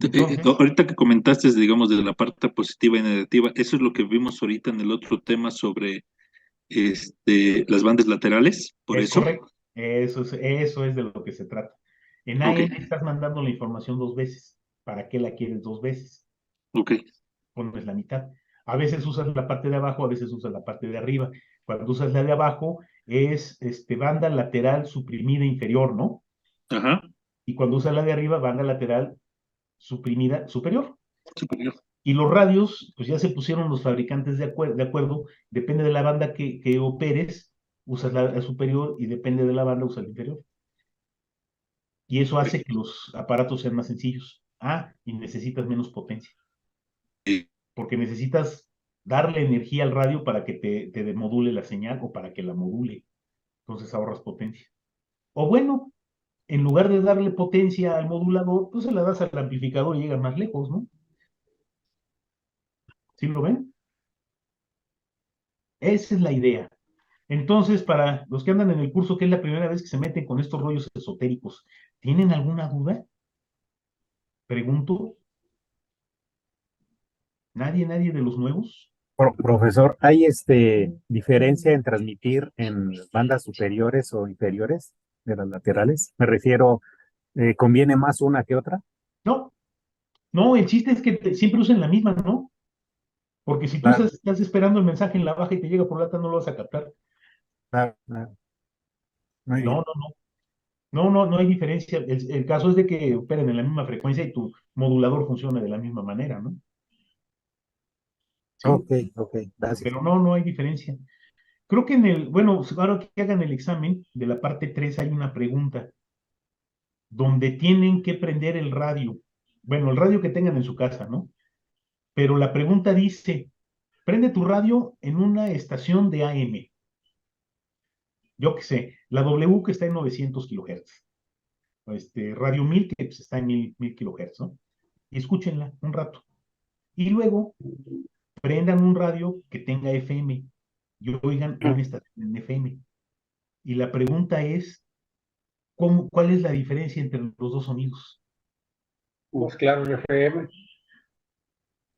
Entonces, Ahorita que comentaste, digamos, de la parte positiva y negativa, eso es lo que vimos ahorita en el otro tema sobre las bandas laterales, por es eso. correcto. Eso es de lo que se trata. En Ok, AM estás mandando la información dos veces. ¿Para qué la quieres dos veces? ok, Pones la mitad. A veces usas la parte de abajo, a veces usas la parte de arriba. Cuando usas la de abajo es banda lateral suprimida inferior, ¿no? ajá, Y cuando usas la de arriba, banda lateral suprimida superior. superior. Y los radios, pues ya se pusieron los fabricantes de acuerdo, depende de la banda que operes, usas la superior y depende de la banda, usas la inferior. Y eso hace que los aparatos sean más sencillos. Ah, y necesitas menos potencia, porque necesitas darle energía al radio para que te demodule la señal o para que la module. Entonces ahorras potencia. O bueno, en lugar de darle potencia al modulador, pues se la das al amplificador y llega más lejos, ¿no? ¿Sí lo ven? Esa es la idea. Entonces, para los que andan en el curso, que es la primera vez que se meten con estos rollos esotéricos, ¿tienen alguna duda? Pregunto. ¿Nadie de los nuevos? Profesor, ¿hay diferencia en transmitir en bandas superiores o inferiores de las laterales? Me refiero, ¿conviene más una que otra? No, no, el chiste es que siempre usen la misma, ¿no? Porque si tú Claro, estás esperando el mensaje en la baja y te llega por la alta, no lo vas a captar. claro, claro. Muy No, bien. no, no. No, no, no hay diferencia. El caso es de que operen en la misma frecuencia y tu modulador funcione de la misma manera, ¿no? Sí, Ok, ok, gracias. pero no, no hay diferencia. Creo que bueno, ahora que hagan el examen de la parte 3 hay una pregunta donde tienen que prender el radio. Bueno, el radio que tengan en su casa, ¿no? Pero la pregunta dice, prende tu radio en una estación de AM. yo qué sé, la W que está en 900 kilohertz, Radio 1000 que pues, está en 1000 kilohertz, ¿no? Y escúchenla un rato. Y luego prendan un radio que tenga FM y oigan una estación en FM. Y la pregunta es, ¿cuál es la diferencia entre los dos sonidos? Pues claro, en FM,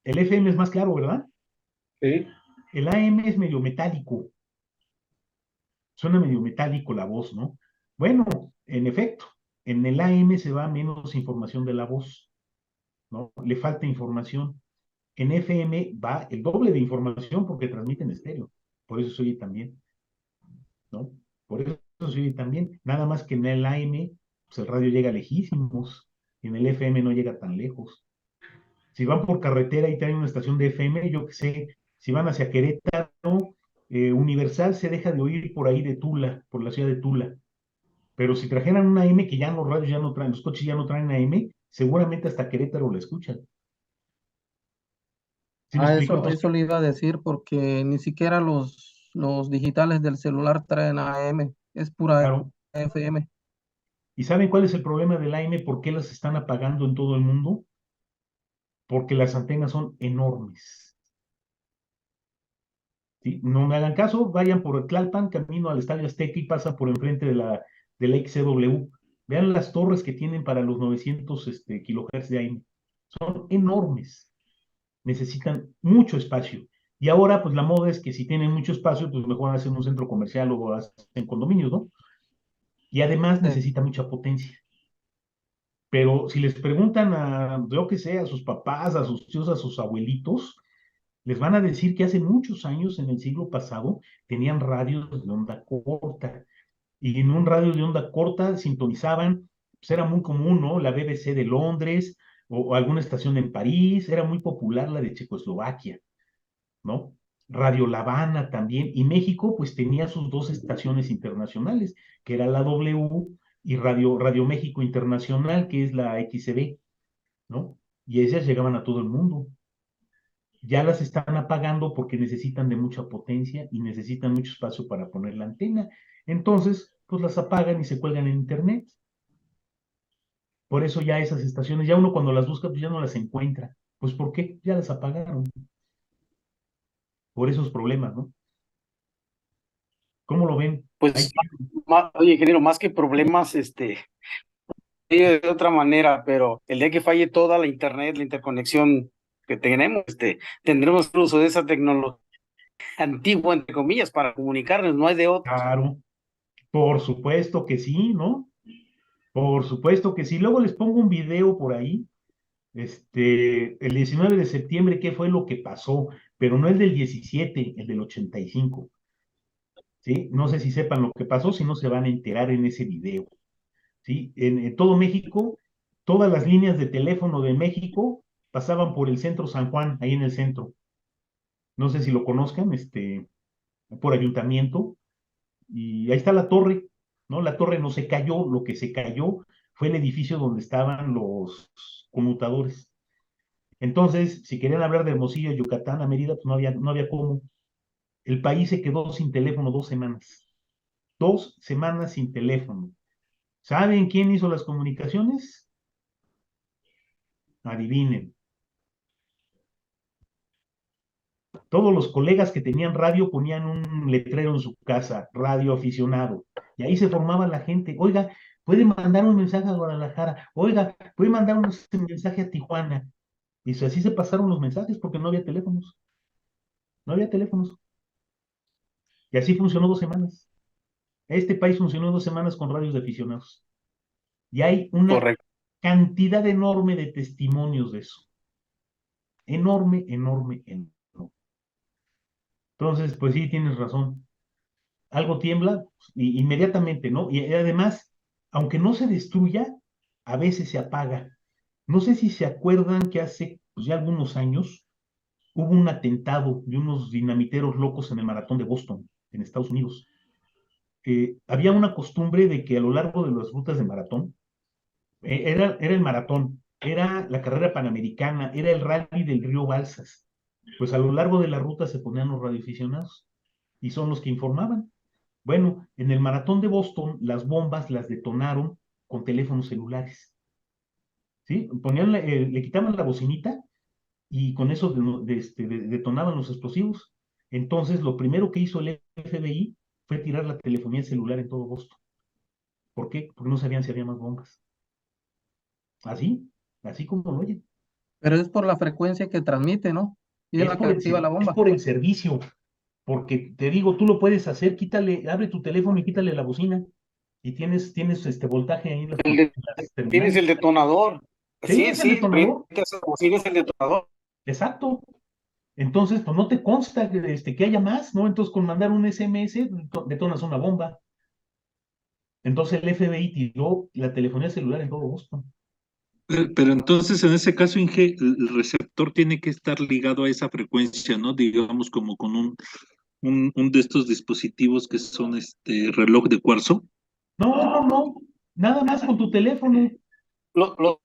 El FM es más claro, ¿verdad? sí. El AM es medio metálico. Suena medio metálico la voz, ¿no? Bueno, en efecto, en el AM se va menos información de la voz, ¿no? Le falta información. En FM va el doble de información porque transmiten estéreo. Por eso se oye también, ¿no? Por eso se oye también. Nada más que en el AM, pues el radio llega lejísimos. Y en el FM no llega tan lejos. Si van por carretera y traen una estación de FM, yo qué sé, si van hacia Querétaro, Universal se deja de oír por ahí de Tula, por la ciudad de Tula. Pero si trajeran una AM que ya los radios ya no traen, los coches ya no traen AM, seguramente hasta Querétaro la escuchan. ¿Sí me Ah, explico? eso le iba a decir porque ni siquiera los digitales del celular traen AM, es pura Claro. FM. ¿Y saben cuál es el problema del AM? ¿Por qué las están apagando en todo el mundo? Porque las antenas son enormes. ¿Sí? No me hagan caso, vayan por Tlalpan, camino al Estadio Azteca y pasan por enfrente de la XCW. Vean las torres que tienen para los 900 kilohertz de AM. Son enormes. Necesitan mucho espacio. Y ahora, pues la moda es que si tienen mucho espacio, pues mejor hacen un centro comercial o hacen condominios, ¿no? Y además Sí. necesita mucha potencia. Pero si les preguntan a, yo que sé, a sus papás, a sus tíos, a sus abuelitos, les van a decir que hace muchos años, en el siglo pasado, tenían radios de onda corta. Y en un radio de onda corta sintonizaban, pues era muy común, ¿no? La BBC de Londres o alguna estación en París, era muy popular la de Checoslovaquia, ¿no? Radio La Habana también, y México pues tenía sus dos estaciones internacionales, que era la W y Radio México Internacional, que es la XCB, ¿no? Y esas llegaban a todo el mundo. Ya las están apagando porque necesitan de mucha potencia y necesitan mucho espacio para poner la antena. Entonces, pues las apagan y se cuelgan en internet. Por eso ya esas estaciones, ya uno cuando las busca, pues ya no las encuentra. Pues ¿por qué? Ya las apagaron. Por esos problemas, ¿no? ¿Cómo lo ven? Ahí Pues, oye, ingeniero, más que problemas, de otra manera, pero el día que falle toda la internet, la interconexión que tenemos, tendremos uso de esa tecnología antigua, entre comillas, para comunicarnos, no hay de otra. claro, por supuesto que sí, ¿no? Por supuesto que sí. Luego les pongo un video por ahí, el 19 de septiembre, qué fue lo que pasó, pero no el del 17, el del 85, ¿sí? No sé si sepan lo que pasó, si no se van a enterar en ese video, ¿sí? En todo México, todas las líneas de teléfono de México pasaban por el centro San Juan, ahí en el centro. No sé si lo conozcan, por ayuntamiento, y ahí está la torre, ¿no? La torre no se cayó, lo que se cayó fue el edificio donde estaban los conmutadores. Entonces, si querían hablar de Hermosillo, Yucatán, a Mérida, pues no había cómo. El país se quedó sin teléfono 2 semanas. 2 semanas sin teléfono. ¿Saben quién hizo las comunicaciones? Adivinen. Todos los colegas que tenían radio ponían un letrero en su casa, radio aficionado, y ahí se formaba la gente. Oiga, puede mandar un mensaje a Guadalajara, oiga, puede mandar un mensaje a Tijuana. Y así se pasaron los mensajes porque no había teléfonos, no había teléfonos. Y así funcionó 2 semanas. Este país funcionó 2 semanas con radios de aficionados. Y hay una Correcto. cantidad enorme de testimonios de eso. Enorme, enorme, enorme. Entonces, pues sí, tienes razón. Algo tiembla inmediatamente, ¿no? Y además, aunque no se destruya, a veces se apaga. No sé si se acuerdan que hace pues, ya algunos años hubo un atentado de unos dinamiteros locos en el maratón de Boston, en Estados Unidos. Había una costumbre de que a lo largo de las rutas de maratón, era el maratón, era la carrera panamericana, era el rally del río Balsas. Pues a lo largo de la ruta se ponían los radioaficionados y son los que informaban. Bueno, en el maratón de Boston, las bombas las detonaron con teléfonos celulares, ¿sí? Le quitaban la bocinita y con eso detonaban los explosivos. Entonces, lo primero que hizo el FBI fue tirar la telefonía celular en todo Boston. ¿Por qué? Porque no sabían si había más bombas. Así, así como lo oyen. Pero es por la frecuencia que transmite, ¿no? Y es Es la que por activa la es bomba. por el servicio, porque te digo, tú lo puedes hacer, quítale, abre tu teléfono y quítale la bocina, y tienes este voltaje ahí en El de- las Tienes terminales. el detonador. Sí, Sí, es el sí, detonador, tienes el detonador. exacto. Entonces, pues no te consta que haya más, ¿no? Entonces, con mandar un SMS, detonas una bomba. Entonces, el FBI tiró la telefonía celular en todo Boston. Pero entonces, en ese caso, Inge, el receptor tiene que estar ligado a esa frecuencia, ¿no? Digamos, como con un de estos dispositivos que son reloj de cuarzo. No, nada más con tu teléfono. Los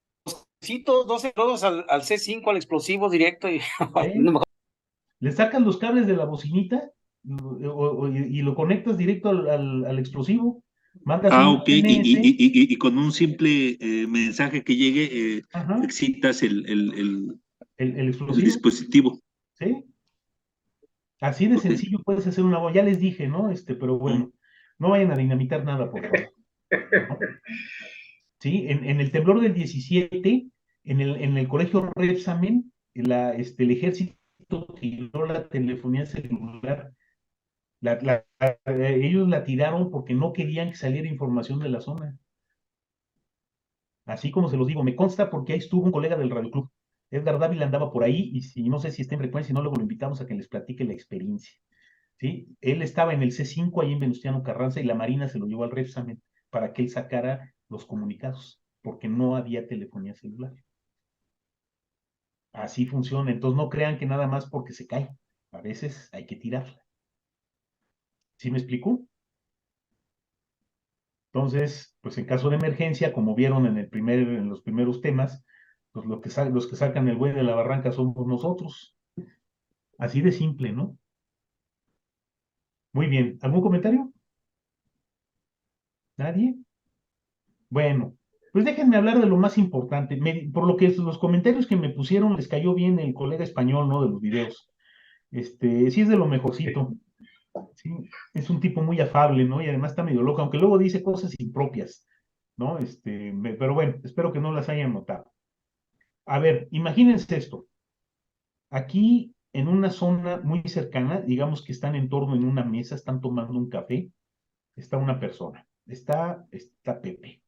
citos 12 todos al C5, al explosivo directo. Y, ¿Eh? Le sacas los cables de la bocinita y lo conectas directo al explosivo. Mandas Ah, un ok, SMS, y con un simple mensaje que llegue, ajá, excitas el el explosivo, dispositivo. ¿sí? Así de Ok. sencillo puedes hacer una bomba. Ya les dije, ¿no? Pero Mm. bueno, no vayan a dinamitar nada, por favor, ¿no? Sí, en el temblor del 17, en el colegio Repsamen, el ejército tiró la telefonía celular. Ellos la tiraron porque no querían que saliera información de la zona. Así como se los digo, me consta porque ahí estuvo un colega del Radio Club. Edgar Dávila andaba por ahí y si no sé si está en frecuencia, si no, luego lo invitamos a que les platique la experiencia. ¿Sí? Él estaba en el C5 ahí en Venustiano Carranza y la Marina se lo llevó al Repsamen para que él sacara los comunicados, porque no había telefonía celular. Así funciona. Entonces no crean que nada más porque se cae. A veces hay que tirarla. ¿Sí me explico? Entonces, pues en caso de emergencia, como vieron en los primeros temas, pues los que sacan el buey de la barranca somos nosotros. Así de simple, ¿no? Muy bien. ¿Algún comentario? ¿Nadie? Bueno, pues déjenme hablar de lo más importante. Por lo que los comentarios que me pusieron les cayó bien el colega español, ¿no? De los videos. Sí es de lo mejorcito. Sí, es un tipo muy afable, ¿no? Y además está medio loco, aunque luego dice cosas impropias, ¿no? Pero bueno, espero que no las hayan notado. A ver, imagínense esto. Aquí, en una zona muy cercana, digamos que están en torno en una mesa, están tomando un café, está una persona, está Pepe,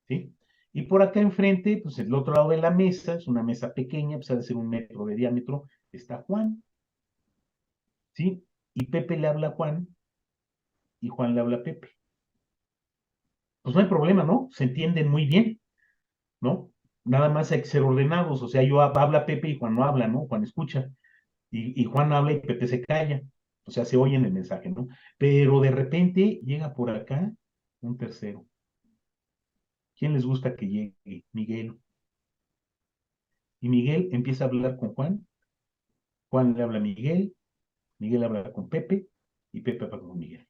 ¿sí? Y por acá enfrente, pues el otro lado de la mesa, es una mesa pequeña, pues ha de ser 1 metro de diámetro, está Juan, ¿sí? Y Pepe le habla a Juan y Juan le habla a Pepe. Pues no hay problema, ¿no? Se entienden muy bien, ¿no? Nada más hay que ser ordenados, o sea, habla Pepe y Juan no habla, ¿no? Juan escucha. Y Juan habla y Pepe se calla, o sea, se oye en el mensaje, ¿no? Pero de repente llega por acá un tercero. ¿Quién les gusta que llegue? Miguel. Y Miguel empieza a hablar con Juan, Juan le habla a Miguel, Miguel habla con Pepe y Pepe habla con Miguel.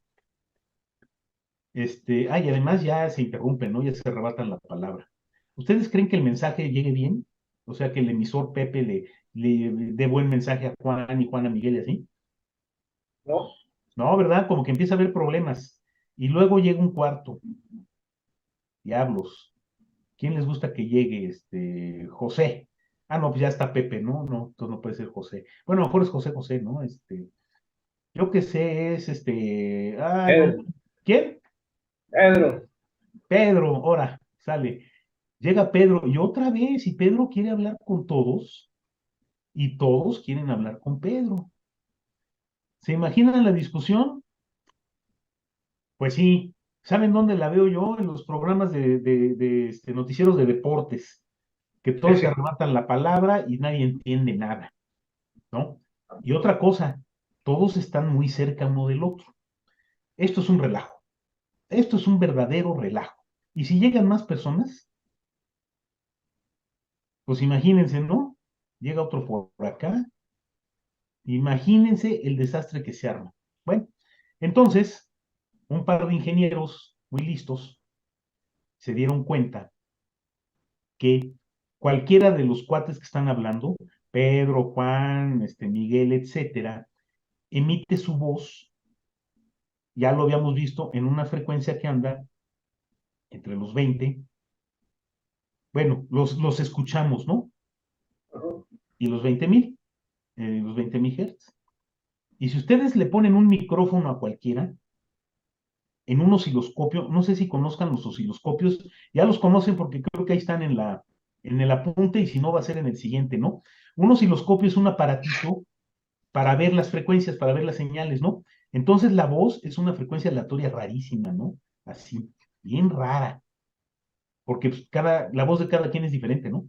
Y además ya se interrumpen, ¿no? Ya se arrebatan la palabra. ¿Ustedes creen que el mensaje llegue bien? O sea, que el emisor Pepe le dé buen mensaje a Juan y Juan a Miguel y así. ¿No? No, ¿verdad? Como que empieza a haber problemas. Y luego llega un cuarto. Diablos. ¿Quién les gusta que llegue? José. Ah, no, pues ya está Pepe, ¿no? No, entonces no puede ser José. Bueno, a lo mejor es José José, ¿no? Yo que sé, ay, no. Pedro. ¿Quién? Pedro. Pedro, ahora, sale. Llega Pedro y otra vez, y Pedro quiere hablar con todos, y todos quieren hablar con Pedro. ¿Se imaginan la discusión? Pues sí. ¿Saben dónde la veo yo? En los programas de noticieros de deportes, que todos se arrebatan la palabra y nadie entiende nada, ¿no? Y otra cosa, todos están muy cerca uno del otro. Esto es un relajo, esto es un verdadero relajo. Y si llegan más personas, pues imagínense, ¿no? Llega otro por acá, imagínense el desastre que se arma. Bueno, entonces, un par de ingenieros muy listos se dieron cuenta que cualquiera de los cuates que están hablando, Pedro, Juan, Miguel, etcétera, emite su voz, ya lo habíamos visto, en una frecuencia que anda entre los 20, bueno, los escuchamos, ¿no? Y los 20,000, los 20,000 Hz. Y si ustedes le ponen un micrófono a cualquiera, en un osciloscopio, no sé si conozcan los osciloscopios, ya los conocen porque creo que ahí están en el apunte y si no va a ser en el siguiente, ¿no? Un osciloscopio es un aparatito para ver las frecuencias, para ver las señales, ¿no? Entonces la voz es una frecuencia aleatoria rarísima, ¿no? Así, bien rara, porque pues, la voz de cada quien es diferente, ¿no?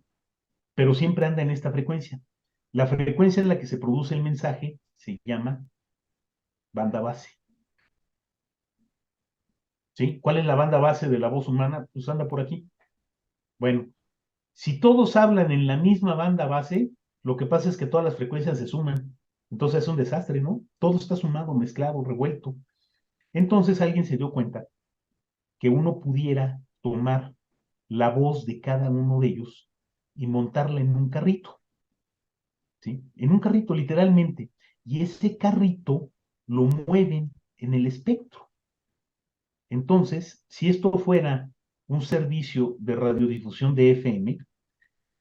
Pero siempre anda en esta frecuencia. La frecuencia en la que se produce el mensaje se llama banda base. ¿Sí? ¿Cuál es la banda base de la voz humana? Pues anda por aquí. Bueno, si todos hablan en la misma banda base, lo que pasa es que todas las frecuencias se suman. Entonces es un desastre, ¿no? Todo está sumado, mezclado, revuelto. Entonces alguien se dio cuenta que uno pudiera tomar la voz de cada uno de ellos y montarla en un carrito, ¿sí? En un carrito, literalmente. Y ese carrito lo mueven en el espectro. Entonces, si esto fuera un servicio de radiodifusión de FM,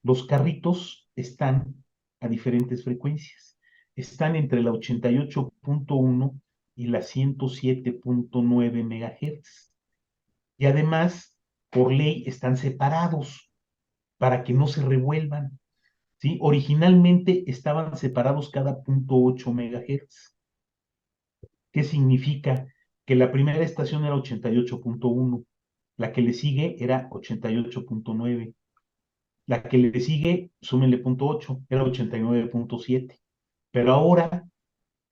los carritos están a diferentes frecuencias. Están entre la 88.1 y la 107.9 MHz. Y además, por ley, están separados para que no se revuelvan. ¿Sí? Originalmente estaban separados cada 0.8 MHz. ¿Qué significa? Que la primera estación era 88.1, la que le sigue era 88.9, la que le sigue, súmenle 0.8, era 89.7. Pero ahora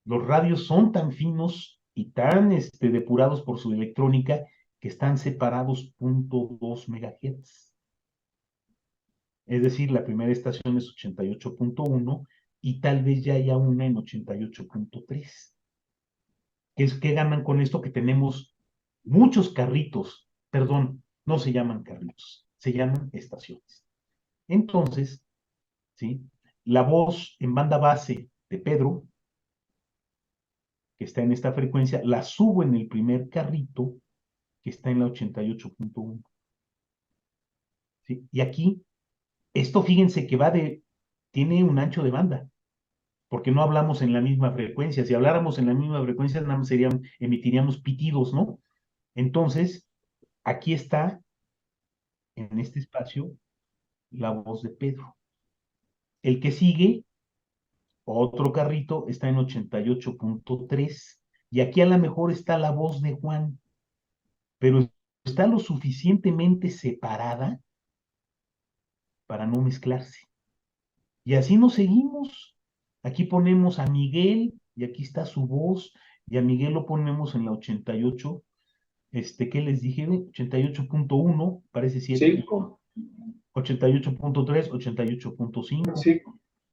los radios son tan finos y tan depurados por su electrónica que están separados 0.2 MHz. Es decir, la primera estación es 88.1 y tal vez ya haya una en 88.3. ¿Qué ganan con esto? Que tenemos muchos carritos, perdón, no se llaman carritos, se llaman estaciones. Entonces, ¿sí? La voz en banda base de Pedro, que está en esta frecuencia, la subo en el primer carrito, que está en la 88.1. ¿Sí? Y aquí, esto fíjense que tiene un ancho de banda, porque no hablamos en la misma frecuencia. Si habláramos en la misma frecuencia, nada más emitiríamos pitidos, ¿no? Entonces, aquí está, en este espacio, la voz de Pedro. El que sigue, otro carrito, está en 88.3. Y aquí a lo mejor está la voz de Juan, pero está lo suficientemente separada para no mezclarse. Y así nos seguimos. Aquí ponemos a Miguel y aquí está su voz y a Miguel lo ponemos en la 88, ¿qué les dije? 88.1, parece 7, 88.3, 88.5, Sí.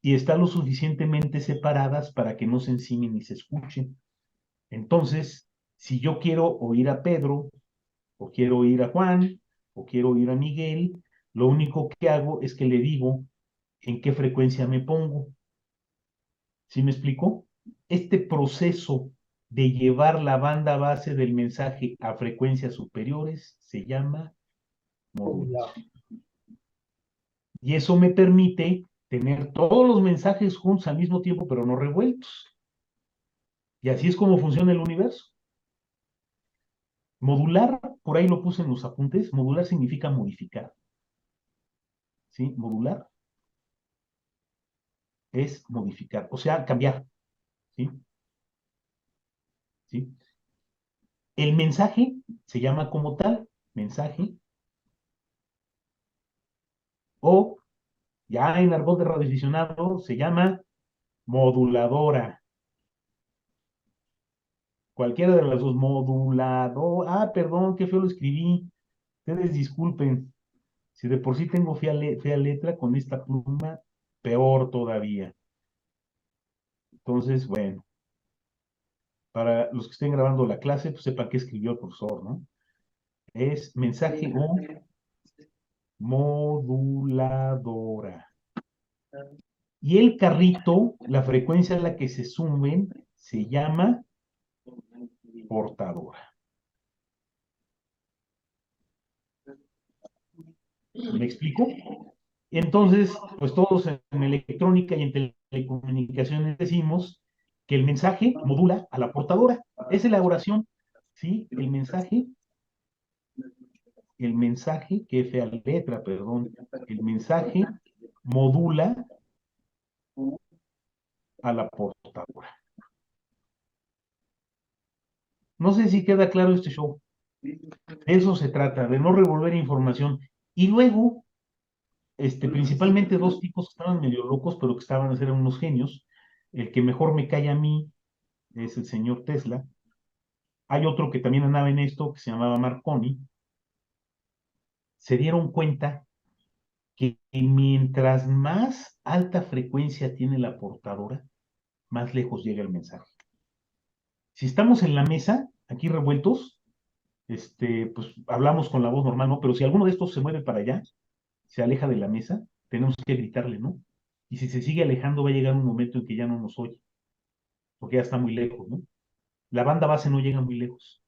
y están lo suficientemente separadas para que no se encimen ni se escuchen. Entonces, si yo quiero oír a Pedro, o quiero oír a Juan, o quiero oír a Miguel, lo único que hago es que le digo en qué frecuencia me pongo. ¿Sí me explico? Este proceso de llevar la banda base del mensaje a frecuencias superiores se llama modulación. Y eso me permite tener todos los mensajes juntos al mismo tiempo, pero no revueltos. Y así es como funciona el universo. Modular, por ahí lo puse en los apuntes, modular significa modificar. ¿Sí? Modular es modificar, o sea, cambiar. ¿Sí? ¿Sí? El mensaje se llama como tal, mensaje, o ya en argot de radioaficionado se llama moduladora. Cualquiera de las dos, modulador. Ah, perdón, qué feo lo escribí. Ustedes disculpen. Si de por sí tengo fea letra, con esta pluma, peor todavía. Entonces, bueno, para los que estén grabando la clase, pues sepan qué escribió el profesor, ¿no? Es mensaje o moduladora. Y el carrito, la frecuencia a la que se sumen, se llama portadora. ¿Me explico? Entonces, pues todos en electrónica y en telecomunicaciones decimos que el mensaje modula a la portadora. Esa es la oración, ¿sí? El mensaje, qué fea letra, perdón, el mensaje modula a la portadora. No sé si queda claro este show. De eso se trata, de no revolver información. Y luego, principalmente dos tipos que estaban medio locos, pero que eran unos genios. El que mejor me cae a mí es el señor Tesla. Hay otro que también andaba en esto, que se llamaba Marconi. Se dieron cuenta que mientras más alta frecuencia tiene la portadora, más lejos llega el mensaje. Si estamos en la mesa, aquí revueltos, pues hablamos con la voz normal, ¿no? Pero si alguno de estos se mueve para allá, se aleja de la mesa, tenemos que gritarle, ¿no? Y si se sigue alejando, va a llegar un momento en que ya no nos oye, porque ya está muy lejos, ¿no? La banda base no llega muy lejos.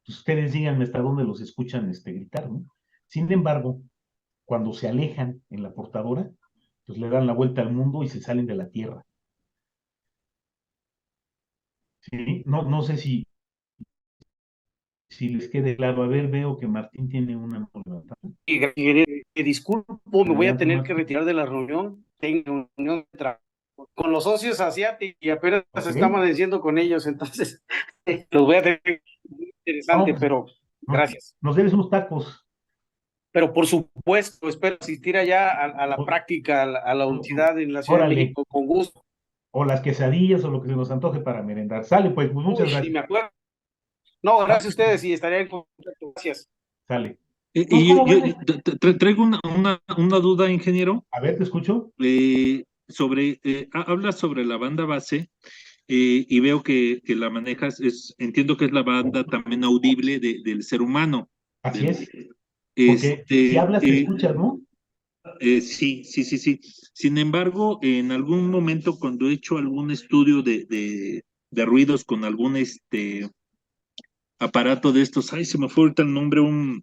Pues ustedes díganme hasta dónde los escuchan gritar, ¿no? Sin embargo, cuando se alejan en la portadora, pues le dan la vuelta al mundo y se salen de la Tierra. ¿Sí? No sé si les quede claro. A ver, veo que Martín tiene una mano levantada. Disculpo, me voy a tener que retirar de la reunión. Tengo reunión de trabajo con los socios asiáticos y apenas está amaneciendo con ellos, entonces los voy a tener. Muy interesante, pero gracias. Nos debes unos tacos. Pero por supuesto, espero asistir allá a la práctica, a la universidad en la Ciudad de México, con gusto. O las quesadillas o lo que se nos antoje para merendar. Sale, pues muchas gracias. Sí, me acuerdo. No, gracias a ustedes y estaré en contacto. Gracias. Sale. Y yo traigo una duda, ingeniero. A ver, te escucho. Habla sobre la banda base y veo que la manejas, entiendo que es la banda también audible del ser humano. Así es. Porque si hablas, te escuchas, ¿no? Sí. Sin embargo, en algún momento cuando he hecho algún estudio de ruidos con algún aparato de estos, se me fue ahorita el nombre, ¿Un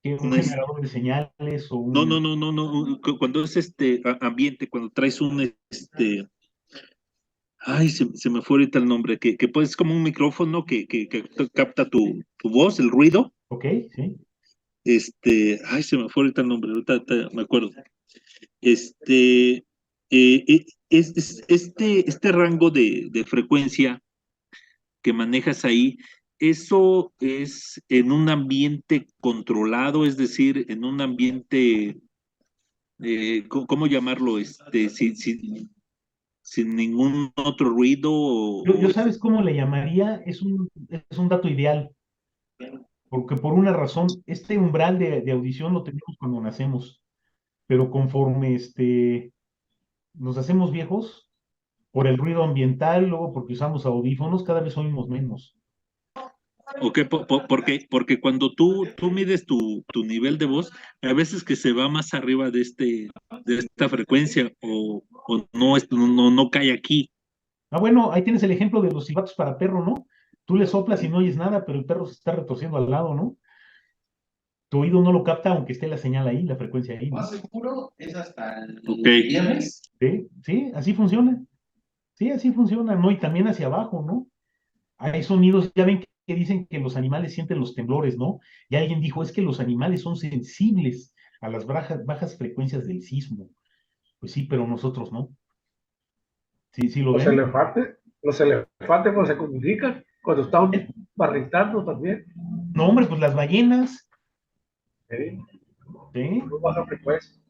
generador de señales o un... No, cuando es ambiente, cuando traes un se me fue ahorita el nombre, que pues como un micrófono que capta tu voz, el ruido. Ok, sí. Se me fue ahorita el nombre, ahorita me acuerdo. Este rango de frecuencia que manejas ahí, ¿eso es en un ambiente controlado? Es decir, en un ambiente, ¿cómo llamarlo? Sin ningún otro ruido. Yo ¿sabes cómo le llamaría? Es un dato ideal. Porque por una razón, este umbral de audición lo tenemos cuando nacemos, pero conforme nos hacemos viejos, por el ruido ambiental, luego porque usamos audífonos, cada vez oímos menos. Ok, porque cuando tú mides tu nivel de voz, a veces que se va más arriba de esta frecuencia o no cae aquí. Bueno, ahí tienes el ejemplo de los silbatos para perro, ¿no? Tú le soplas y no oyes nada, pero el perro se está retorciendo al lado, ¿no? Tu oído no lo capta, aunque esté la señal ahí, la frecuencia ahí, ¿no? Más seguro es hasta el viernes. Sí, así funciona. Sí, así funciona, ¿no? Y también hacia abajo, ¿no? Hay sonidos, ya ven que dicen que los animales sienten los temblores, ¿no? Y alguien dijo, es que los animales son sensibles a las bajas frecuencias del sismo. Pues sí, pero nosotros no. Sí, lo ven. Los elefantes cuando se comunican, cuando están barritando también. No, hombre, pues las ballenas. Sí. Sí. Baja frecuencia.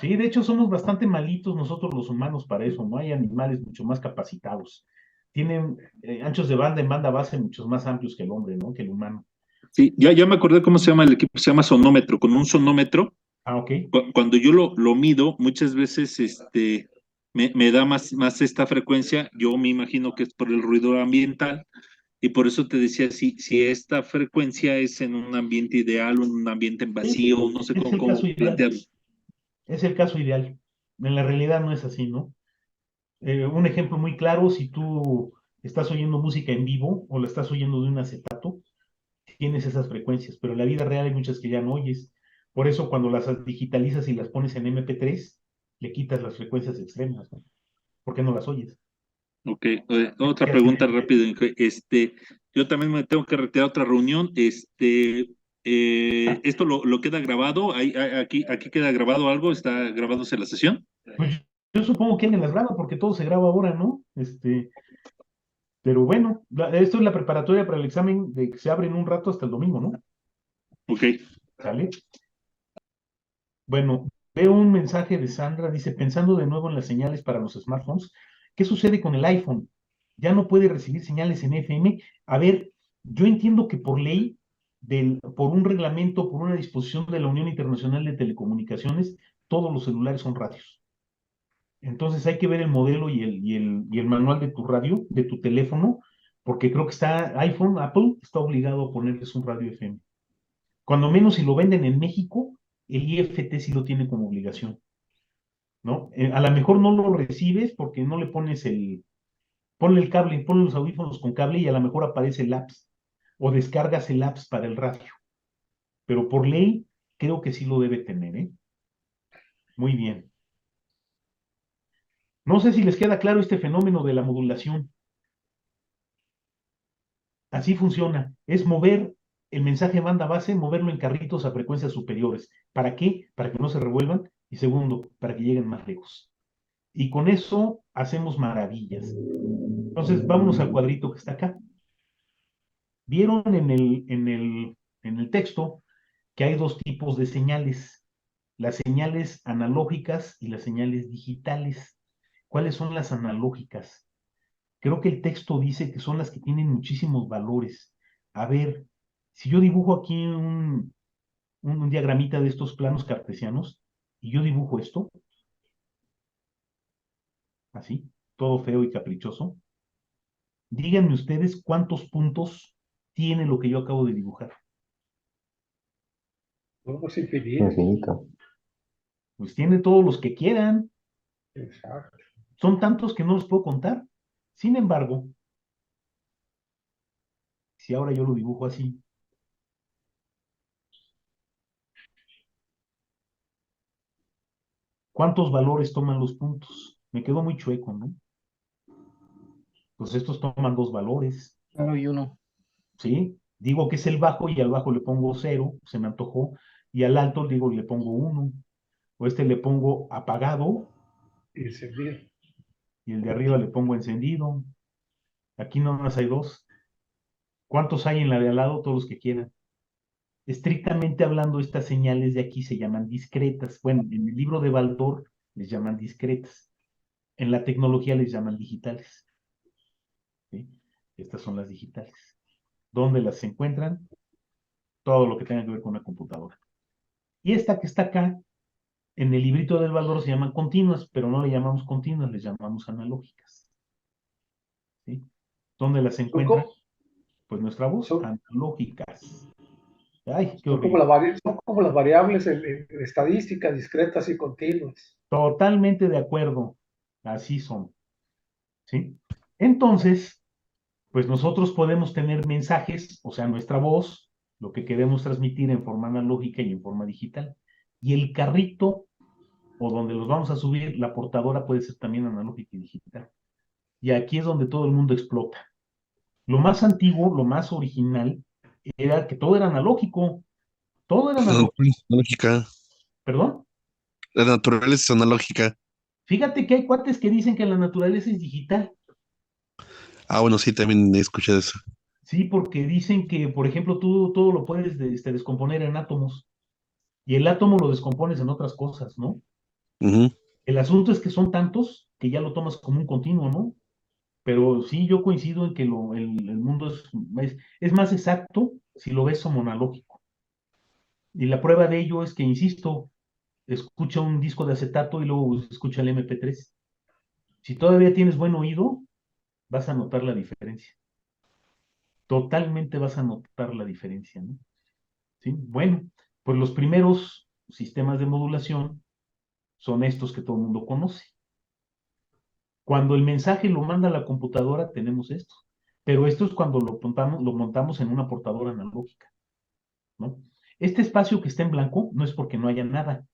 Sí, de hecho somos bastante malitos nosotros los humanos para eso, ¿no? Hay animales mucho más capacitados. Tienen anchos de banda en banda base muchos más amplios que el hombre, ¿no? Que el humano. Sí, ya me acordé cómo se llama el equipo, se llama sonómetro. Con un sonómetro, ok. Cuando yo lo mido, muchas veces me da más esta frecuencia. Yo me imagino que es por el ruido ambiental. Y por eso te decía, si esta frecuencia es en un ambiente ideal o en un ambiente en Sí, vacío, no sé es el cómo caso ideal. plantearlo. Es el caso ideal. En la realidad no es así, ¿no? Un ejemplo muy claro, si tú estás oyendo música en vivo o la estás oyendo de un acetato, tienes esas frecuencias, pero en la vida real hay muchas que ya no oyes. Por eso cuando las digitalizas y las pones en MP3, le quitas las frecuencias extremas, ¿no? ¿Por qué no las oyes? Ok, otra ¿Qué hace? pregunta rápida. Inge. Yo también me tengo que retirar a otra reunión. ¿Esto lo queda grabado? Aquí queda grabado algo? ¿Está grabándose la sesión? Pues yo supongo que alguien las graba porque todo se graba ahora, ¿no? Pero bueno, esto es la preparatoria para el examen de que se abre en un rato hasta el domingo, ¿no? Ok. ¿Sale? Bueno, veo un mensaje de Sandra, dice, pensando de nuevo en las señales para los smartphones, ¿qué sucede con el iPhone? ¿Ya no puede recibir señales en FM? A ver, yo entiendo que por ley, por un reglamento, por una disposición de la Unión Internacional de Telecomunicaciones, todos los celulares son radios. Entonces hay que ver el modelo y el manual de tu radio, de tu teléfono, porque creo que Apple está obligado a ponerles un radio FM. Cuando menos si lo venden en México, el IFT sí lo tiene como obligación, ¿no? A lo mejor no lo recibes porque no le ponle el cable, ponle los audífonos con cable y a lo mejor aparece el apps o descargas el apps para el radio. Pero por ley, creo que sí lo debe tener, ¿eh? Muy bien. No sé si les queda claro este fenómeno de la modulación. Así funciona. Es mover el mensaje banda base, moverlo en carritos a frecuencias superiores. ¿Para qué? Para que no se revuelvan. Y segundo, para que lleguen más lejos. Y con eso hacemos maravillas. Entonces, vámonos al cuadrito que está acá. Vieron en el texto que hay dos tipos de señales, las señales analógicas y las señales digitales. ¿Cuáles son las analógicas? Creo que el texto dice que son las que tienen muchísimos valores. A ver, si yo dibujo aquí un diagramita de estos planos cartesianos y yo dibujo esto, así, todo feo y caprichoso, díganme ustedes cuántos puntos tiene lo que yo acabo de dibujar. Vamos infinito. Infinito. Pues tiene todos los que quieran. Exacto. Son tantos que no los puedo contar. Sin embargo, si ahora yo lo dibujo así, ¿cuántos valores toman los puntos? Me quedó muy chueco, ¿no? Pues estos toman dos valores, 0 y 1. ¿sí? Digo que es el bajo y al bajo le pongo 0, se me antojó, y al alto digo le pongo 1, o le pongo apagado, Y encendido. y el de arriba le pongo encendido. Aquí nomás hay dos. ¿Cuántos hay en la de al lado? Todos los que quieran. Estrictamente hablando, estas señales de aquí se llaman discretas. Bueno, en el libro de Baldor les llaman discretas. En la tecnología les llaman digitales. ¿Sí? Estas son las digitales. ¿Dónde las encuentran? Todo lo que tenga que ver con una computadora. Y esta que está acá, en el librito del Baldor se llaman continuas, pero no le llamamos continuas, les llamamos analógicas. ¿Sí? ¿Dónde las Son encuentran? como, Pues nuestra voz, son, analógicas. Ay, qué son como horrible. son como las variables en estadísticas discretas y continuas. Totalmente de acuerdo. Así son. ¿Sí? Entonces, pues nosotros podemos tener mensajes, o sea, nuestra voz, lo que queremos transmitir en forma analógica y en forma digital. Y el carrito, o donde los vamos a subir, la portadora puede ser también analógica y digital. Y aquí es donde todo el mundo explota. Lo más antiguo, lo más original, era que todo era analógico. Todo era La analógico. naturaleza es analógica. ¿Perdón? La naturaleza es analógica. Fíjate que hay cuates que dicen que la naturaleza es digital. Ah, bueno, sí, también he escuchado eso. Sí, porque dicen que, por ejemplo, tú todo lo puedes descomponer en átomos y el átomo lo descompones en otras cosas, ¿no? Ujú. El asunto es que son tantos que ya lo tomas como un continuo, ¿no? Pero sí, yo coincido en que el mundo es más exacto si lo ves como analógico. Y la prueba de ello es que, insisto, escucha un disco de acetato y luego escucha el MP3. Si todavía tienes buen oído, vas a notar la diferencia. Totalmente vas a notar la diferencia, ¿no? ¿Sí? Bueno, pues los primeros sistemas de modulación son estos que todo el mundo conoce. Cuando el mensaje lo manda a la computadora, tenemos esto. Pero esto es cuando lo montamos en una portadora analógica, ¿no? Este espacio que está en blanco no es porque no haya nada,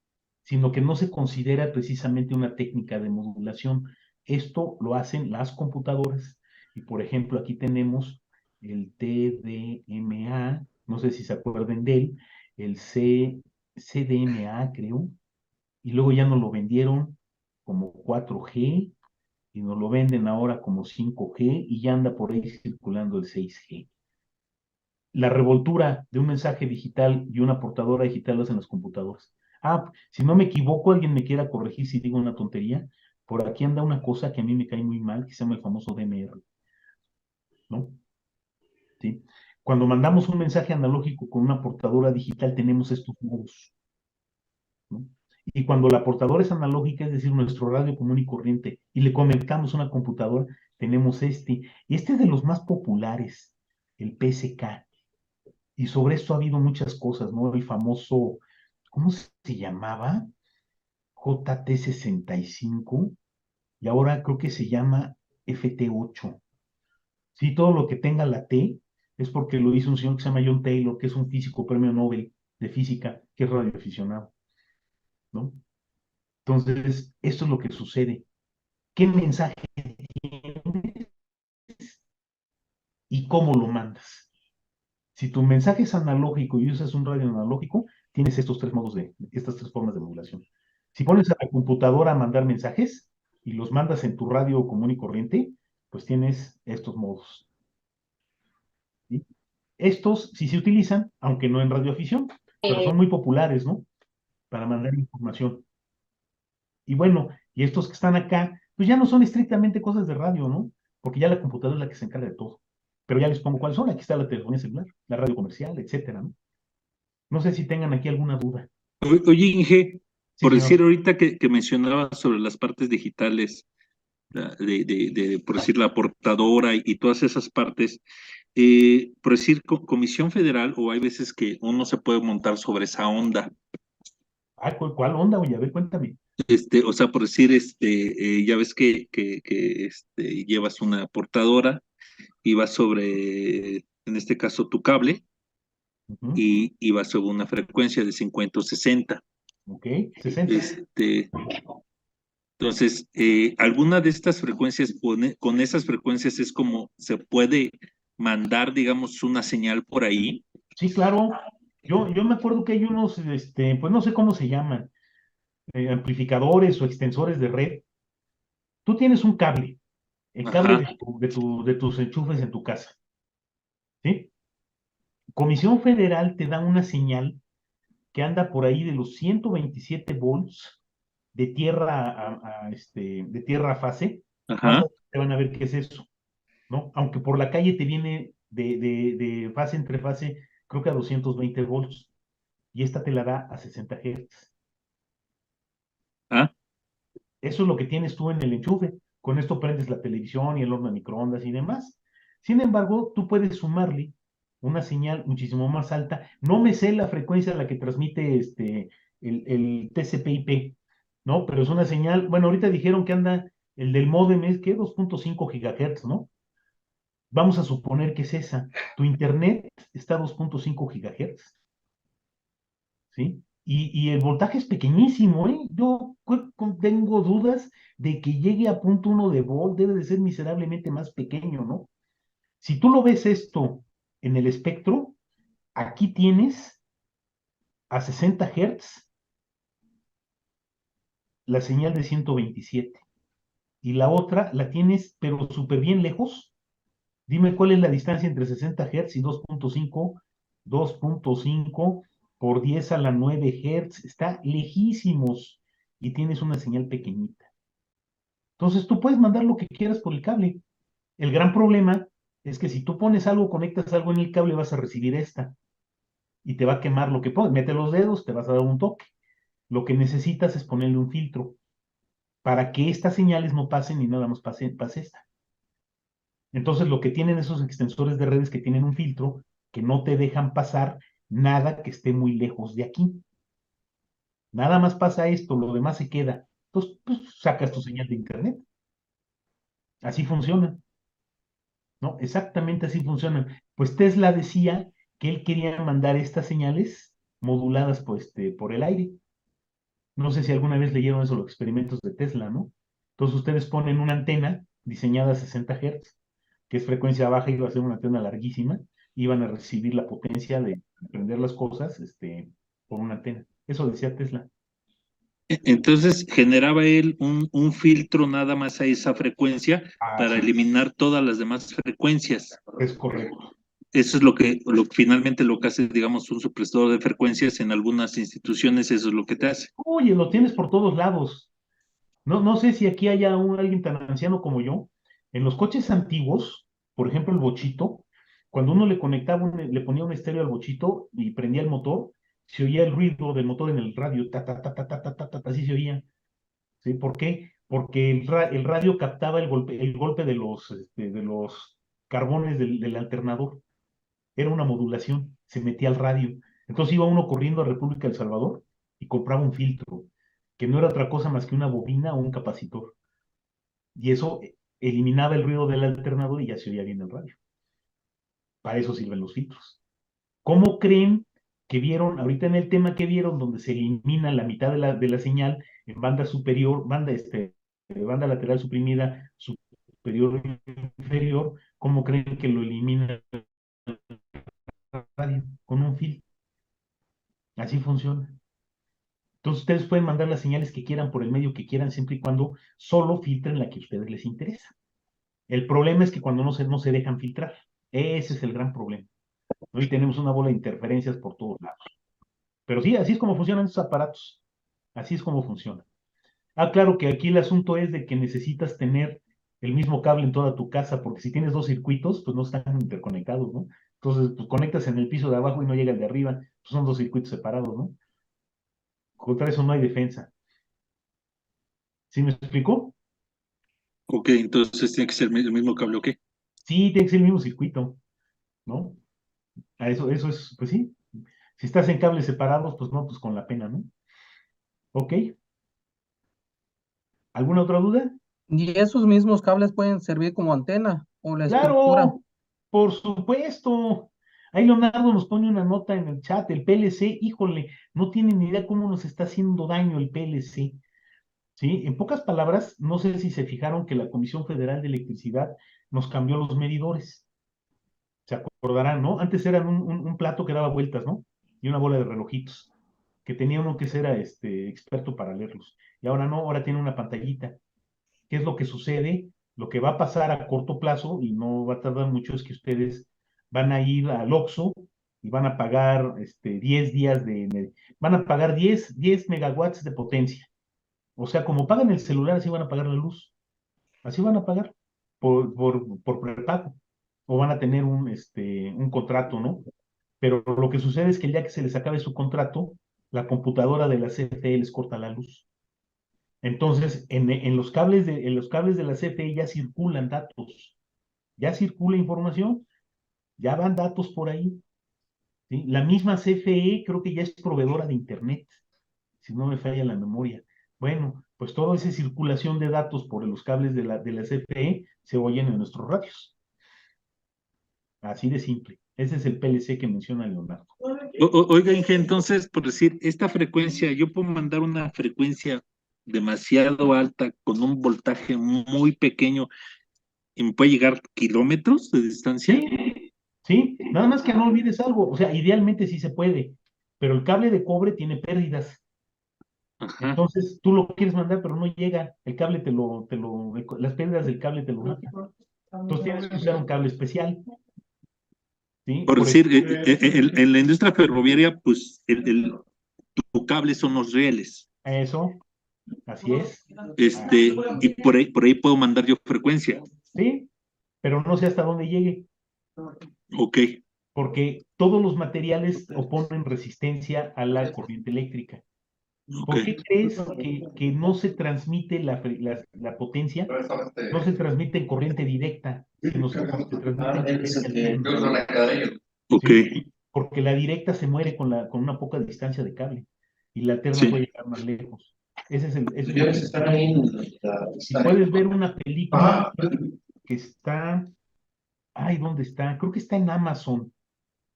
sino que no se considera precisamente una técnica de modulación. Esto lo hacen las computadoras. Y por ejemplo, aquí tenemos el TDMA, no sé si se acuerdan de él, el CDMA, creo, y luego ya nos lo vendieron como 4G y nos lo venden ahora como 5G y ya anda por ahí circulando el 6G. La revoltura de un mensaje digital y una portadora digital lo hacen las computadoras. Ah, si no me equivoco, alguien me quiera corregir si digo una tontería. Por aquí anda una cosa que a mí me cae muy mal, que se llama el famoso DMR, ¿no? ¿Sí? Cuando mandamos un mensaje analógico con una portadora digital, tenemos estos modos, ¿no? Y cuando la portadora es analógica, es decir, nuestro radio común y corriente, y le conectamos una computadora, tenemos este. Y este es de los más populares, el PSK. Y sobre esto ha habido muchas cosas, ¿no? El famoso, ¿cómo se llamaba? JT65, y ahora creo que se llama FT8. Sí, todo lo que tenga la T es porque lo hizo un señor que se llama John Taylor, que es un físico premio Nobel de física, que es radioaficionado, ¿no? Entonces, esto es lo que sucede. ¿Qué mensaje tienes y cómo lo mandas? Si tu mensaje es analógico y usas un radio analógico, tienes estos tres modos estas tres formas de modulación. Si pones a la computadora a mandar mensajes y los mandas en tu radio común y corriente, pues tienes estos modos, ¿sí? Estos sí se utilizan, aunque no en radioafición, pero son muy populares, ¿no? Para mandar información. Y bueno, y estos que están acá, pues ya no son estrictamente cosas de radio, ¿no? Porque ya la computadora es la que se encarga de todo. Pero ya les pongo cuáles son. Aquí está la telefonía celular, la radio comercial, etcétera, ¿no? No sé si tengan aquí alguna duda. Oye, Inge, Sí, por decir señor. ahorita que mencionabas sobre las partes digitales, por decir, la portadora y todas esas partes, por decir, Comisión Federal, o hay veces que uno se puede montar sobre esa onda. Ah, ¿cuál onda? Oye, a ver, cuéntame. O sea, por decir, ya ves que llevas una portadora y vas sobre, en este caso, tu cable, Ujú. y vas sobre una frecuencia de 50 o 60. Ok, 60. Entonces, alguna de estas frecuencias, con esas frecuencias es como se puede mandar, digamos, una señal por ahí. Sí, claro. Yo me acuerdo que hay unos, pues no sé cómo se llaman, amplificadores o extensores de red. Tú tienes un cable, el cable Ajá, de tus enchufes en tu casa, ¿sí? Comisión Federal te da una señal que anda por ahí de los 127 volts de tierra de tierra a fase. Más ajá. o menos te van a ver qué es eso, ¿no? Aunque por la calle te viene de fase entre fase, creo que a 220 volts, y esta te la da a 60 Hz. Ah, Eso es lo que tienes tú en el enchufe. Con esto prendes la televisión y el horno de microondas y demás. Sin embargo, tú puedes sumarle una señal muchísimo más alta. No me sé la frecuencia a la que transmite el TCP/IP, ¿no? Pero es una señal, bueno, ahorita dijeron que anda, el del módem es que 2.5 gigahertz, ¿no? Vamos a suponer que es esa. Tu internet está a 2.5 gigahertz, ¿sí? Y el voltaje es pequeñísimo, ¿eh? Yo tengo dudas de que llegue a punto 1 de volt, debe de ser miserablemente más pequeño, ¿no? Si tú lo ves esto en el espectro, aquí tienes a 60 Hz la señal de 127 y la otra la tienes pero súper bien lejos. Dime cuál es la distancia entre 60 Hz y 2.5. 2.5 por 10 a la 9 Hz. Está lejísimos y tienes una señal pequeñita. Entonces tú puedes mandar lo que quieras por el cable. El gran problema es que si tú pones algo, conectas algo en el cable, vas a recibir esta y te va a quemar lo que pones. Mete los dedos, te vas a dar un toque. Lo que necesitas es ponerle un filtro. para que estas señales no pasen y nada más pase esta. Entonces, lo que tienen esos extensores de redes que tienen un filtro que no te dejan pasar nada que esté muy lejos de aquí. Nada más pasa esto, lo demás se queda. Entonces, pues, sacas tu señal de internet. Así funciona, ¿no? Exactamente así funcionan. Pues Tesla decía que él quería mandar estas señales moduladas por el aire. No sé si alguna vez leyeron eso, los experimentos de Tesla, ¿no? Entonces ustedes ponen una antena diseñada a 60 Hz, que es frecuencia baja y va a ser una antena larguísima, y van a recibir la potencia de aprender las cosas por una antena. Eso decía Tesla. Entonces generaba él un filtro nada más a esa frecuencia para Así eliminar todas las demás frecuencias. es correcto. Eso es finalmente lo que hace, digamos, un supresor de frecuencias en algunas instituciones, eso es lo que te hace. Oye, lo tienes por todos lados. No sé si aquí haya alguien tan anciano como yo. En los coches antiguos, por ejemplo, el bochito, cuando uno le conectaba, le ponía un estéreo al bochito y prendía el motor, se oía el ruido del motor en el radio, ta, ta, ta, ta, ta, ta, ta, ta, así se oía. ¿Sí? ¿Por qué? Porque el radio captaba el golpe de los carbones del alternador. Era una modulación, se metía al radio. Entonces iba uno corriendo a República del Salvador y compraba un filtro, que no era otra cosa más que una bobina o un capacitor. Y eso eliminaba el ruido del alternador y ya se oía bien el radio. Para eso sirven los filtros. ¿Cómo creen que vieron, ahorita en el tema que vieron, donde se elimina la mitad de la señal en banda superior, banda lateral suprimida, superior e inferior, cómo creen que lo elimina el radio? Con un filtro. Así funciona. Entonces ustedes pueden mandar las señales que quieran por el medio que quieran, siempre y cuando solo filtren la que a ustedes les interesa. El problema es que cuando no se dejan filtrar. Ese es el gran problema. Hoy tenemos una bola de interferencias por todos lados. Pero sí, así es como funcionan estos aparatos. Así es como funciona. Ah, claro que aquí el asunto es de que necesitas tener el mismo cable en toda tu casa, porque si tienes dos circuitos, pues no están interconectados, ¿no? Entonces, pues conectas en el piso de abajo y no llega el de arriba, pues son dos circuitos separados, ¿no? Contra eso no hay defensa. ¿Sí me explicó? Ok, entonces tiene que ser el mismo cable, ¿ok? Sí, tiene que ser el mismo circuito, ¿no? Eso es, pues sí. Si estás en cables separados, pues no, pues con la pena, ¿no? ¿Ok? ¿Alguna otra duda? Y esos mismos cables pueden servir como antena o la estructura. Claro, por supuesto. Ahí Leonardo nos pone una nota en el chat, el PLC, híjole, no tienen ni idea cómo nos está haciendo daño el PLC. ¿Sí? En pocas palabras, no sé si se fijaron que la Comisión Federal de Electricidad nos cambió los medidores. Se acordarán, ¿no? Antes eran un plato que daba vueltas, ¿no? Y una bola de relojitos, que tenía uno que ser experto para leerlos. Y ahora no, ahora tiene una pantallita. ¿Qué es lo que sucede? Lo que va a pasar a corto plazo, y no va a tardar mucho, es que ustedes van a ir al Oxxo y van a pagar 10 días van a pagar 10 megawatts de potencia. O sea, como pagan el celular, así van a pagar la luz. Así van a pagar por prepago. O van a tener un contrato, ¿no? Pero lo que sucede es que el día que se les acabe su contrato, la computadora de la CFE les corta la luz. Entonces, en los cables de la CFE ya circulan datos, ya circula información, ya van datos por ahí. ¿Sí? La misma CFE creo que ya es proveedora de Internet, si no me falla la memoria. Bueno, pues toda esa circulación de datos por los cables de la CFE se oyen en nuestros radios. Así de simple. Ese es el PLC que menciona Leonardo. Oiga, Inge, entonces, por decir, esta frecuencia, yo puedo mandar una frecuencia demasiado alta con un voltaje muy pequeño y me puede llegar kilómetros de distancia. Sí, sí, nada más que no olvides algo. O sea, idealmente sí se puede, pero el cable de cobre tiene pérdidas. Ajá. Entonces tú lo quieres mandar, pero no llega. El cable las pérdidas del cable te lo matan. Entonces tienes que usar un cable especial. ¿Sí? Por decir, en la industria ferroviaria, pues tu cable son los rieles. Eso, así es. Y por ahí puedo mandar yo frecuencia. Sí, pero no sé hasta dónde llegue, Ok. porque todos los materiales oponen resistencia a la corriente eléctrica. ¿Por Ok. qué crees que no se transmite la potencia? No se transmite en corriente directa, sino se transmite en corriente alterna. Ok, ¿Sí? Porque la directa se muere con una poca distancia de cable y la alterna sí. puede llegar más lejos. Ese es si puedes ver una película que está, ay, ¿dónde está? Creo que está en Amazon,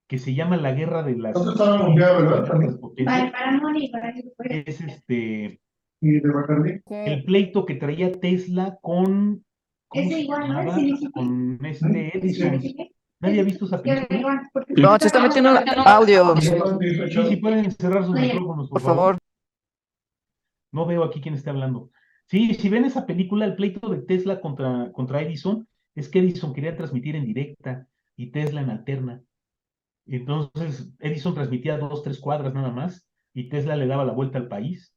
que se llama La Guerra de las Potencias. Es el pleito que traía Tesla con, ¿cómo se llamaba? Con Edison. ¿Nadie ha visto esa película? No, se está metiendo audio, Sí, sí pueden cerrar sus micrófonos, por por favor. favor. No veo aquí quién está hablando. Sí, si ven esa película, el pleito de Tesla contra Edison, es que Edison quería transmitir en directa y Tesla en alterna. Entonces, Edison transmitía 2, 3 cuadras nada más y Tesla le daba la vuelta al país.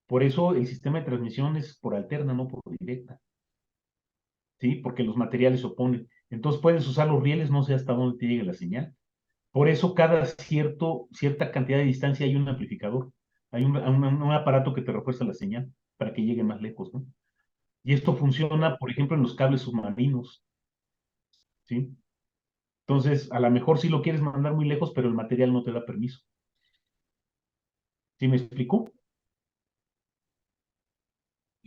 Por eso el sistema de transmisión es por alterna, no por directa. ¿Sí? Porque los materiales se oponen. Entonces puedes usar los rieles, no sé hasta dónde te llegue la señal. Por eso cada cierta cantidad de distancia hay un amplificador. Hay un aparato que te refuerza la señal para que llegue más lejos, ¿no? Y esto funciona, por ejemplo, en los cables submarinos, ¿sí? Entonces, a lo mejor sí lo quieres mandar muy lejos, pero el material no te da permiso. ¿Sí me explicó?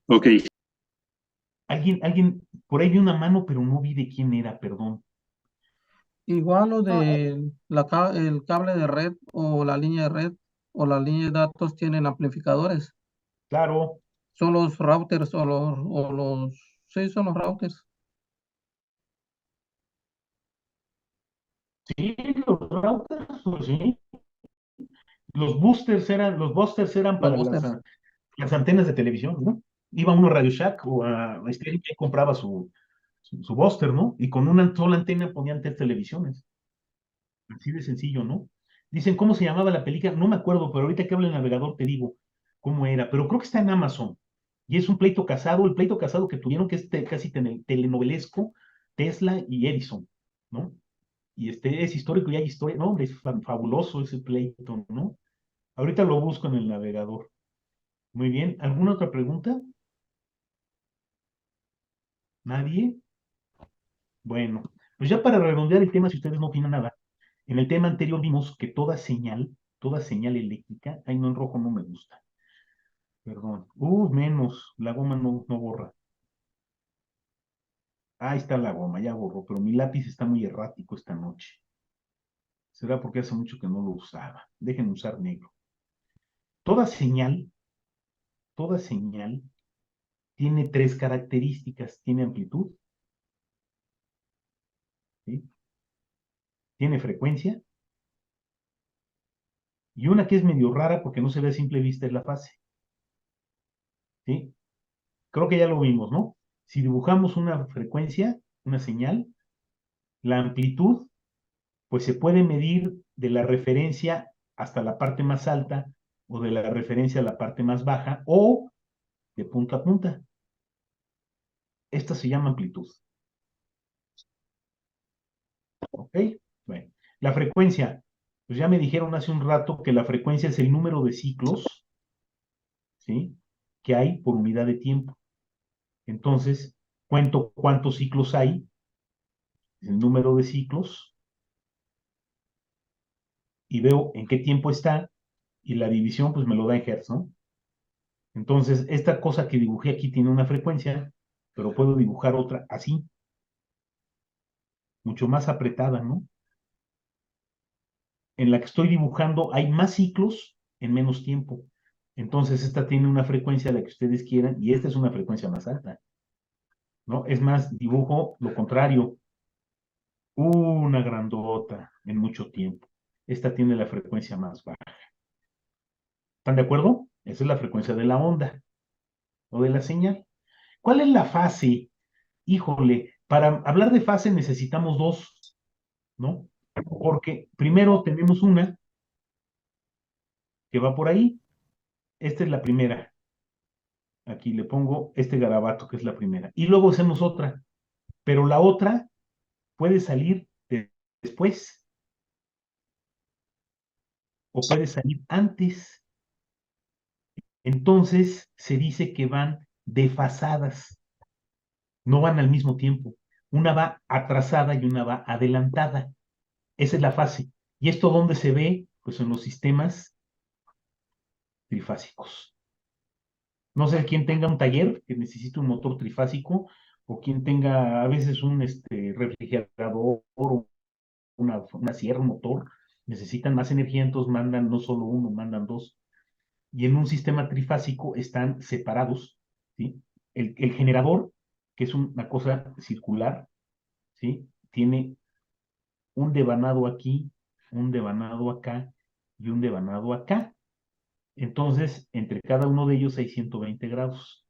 Ok. Alguien, por ahí vi una mano, pero no vi de quién era, perdón. Igual lo de el cable de red o la línea de red o la línea de datos tienen amplificadores. Claro, Son los routers sí, son los routers. sí, los routers, pues sí. Los busters eran Los para boosters. las antenas de televisión, ¿no? Iba uno a Radio Shack o a Stereo y compraba su buster, ¿no? Y con una sola antena ponían 3 televisiones. Así de sencillo, ¿no? Dicen, ¿cómo se llamaba la película? No me acuerdo, pero ahorita que hablo el navegador te digo cómo era. Pero creo que está en Amazon. Y es un pleito casado, el pleito casado que tuvieron, que es casi telenovelesco, Tesla y Edison, ¿no? Y es histórico y hay historia. No, hombre, es fabuloso ese pleito, ¿no? Ahorita lo busco en el navegador. Muy bien. ¿Alguna otra pregunta? ¿Nadie? Bueno, pues ya para redondear el tema, si ustedes no opinan nada, en el tema anterior vimos que toda señal eléctrica, ay, no, en rojo no me gusta, perdón, menos, la goma no borra. Ahí está la goma, ya borró, pero mi lápiz está muy errático esta noche. Será porque hace mucho que no lo usaba. Dejen usar negro. Toda señal tiene 3 características. Tiene amplitud, ¿sí? Tiene frecuencia, y una que es medio rara porque no se ve a simple vista es la fase, ¿sí? Creo que ya lo vimos, ¿no? Si dibujamos una frecuencia, una señal, la amplitud, pues se puede medir de la referencia hasta la parte más alta o de la referencia a la parte más baja o de punta a punta. Esta se llama amplitud. ¿Ok? Bueno, la frecuencia, pues ya me dijeron hace un rato que la frecuencia es el número de ciclos, ¿sí? Que hay por unidad de tiempo. Entonces, cuento cuántos ciclos hay, el número de ciclos, y veo en qué tiempo está, y la división pues me lo da en hertz, ¿no? Entonces, esta cosa que dibujé aquí tiene una frecuencia, pero puedo dibujar otra así, mucho más apretada, ¿no? En la que estoy dibujando hay más ciclos en menos tiempo. Entonces, esta tiene una frecuencia a la que ustedes quieran, y esta es una frecuencia más alta, ¿no? Es más, dibujo lo contrario, una grandota en mucho tiempo. Esta tiene la frecuencia más baja. ¿Están de acuerdo? Esa es la frecuencia de la onda o de la señal. ¿Cuál es la fase? Híjole, para hablar de fase necesitamos dos, ¿no? Porque primero tenemos una que va por ahí. Esta es la primera. Aquí le pongo este garabato que es la primera. Y luego hacemos otra. Pero la otra puede salir después o puede salir antes. Entonces se dice que van desfasadas, no van al mismo tiempo. Una va atrasada y una va adelantada. Esa es la fase. ¿Y esto dónde se ve? Pues en los sistemas trifásicos. No sé quién tenga un taller que necesite un motor trifásico o quien tenga a veces un refrigerador o una sierra, un motor, necesitan más energía, entonces mandan no solo uno, mandan dos. Y en un sistema trifásico están separados, ¿sí? El generador, que es una cosa circular, ¿sí? Tiene un devanado aquí, un devanado acá y un devanado acá. Entonces, entre cada uno de ellos hay 120 grados.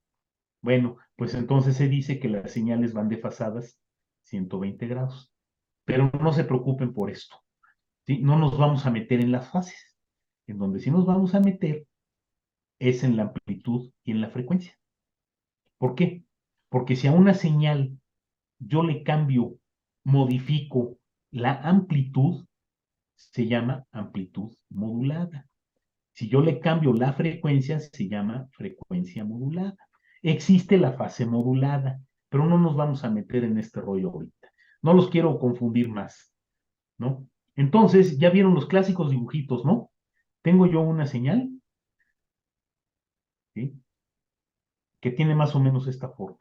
Bueno, pues entonces se dice que las señales van desfasadas 120 grados. Pero no se preocupen por esto, ¿sí? No nos vamos a meter en las fases. En donde sí nos vamos a meter es en la amplitud y en la frecuencia. ¿Por qué? Porque si a una señal yo le cambio, modifico la amplitud, se llama amplitud modulada. Si yo le cambio la frecuencia, se llama frecuencia modulada. Existe la fase modulada, pero no nos vamos a meter en este rollo ahorita. No los quiero confundir más, ¿no? Entonces, ya vieron los clásicos dibujitos, ¿no? Tengo yo una señal, ¿sí? Que tiene más o menos esta forma.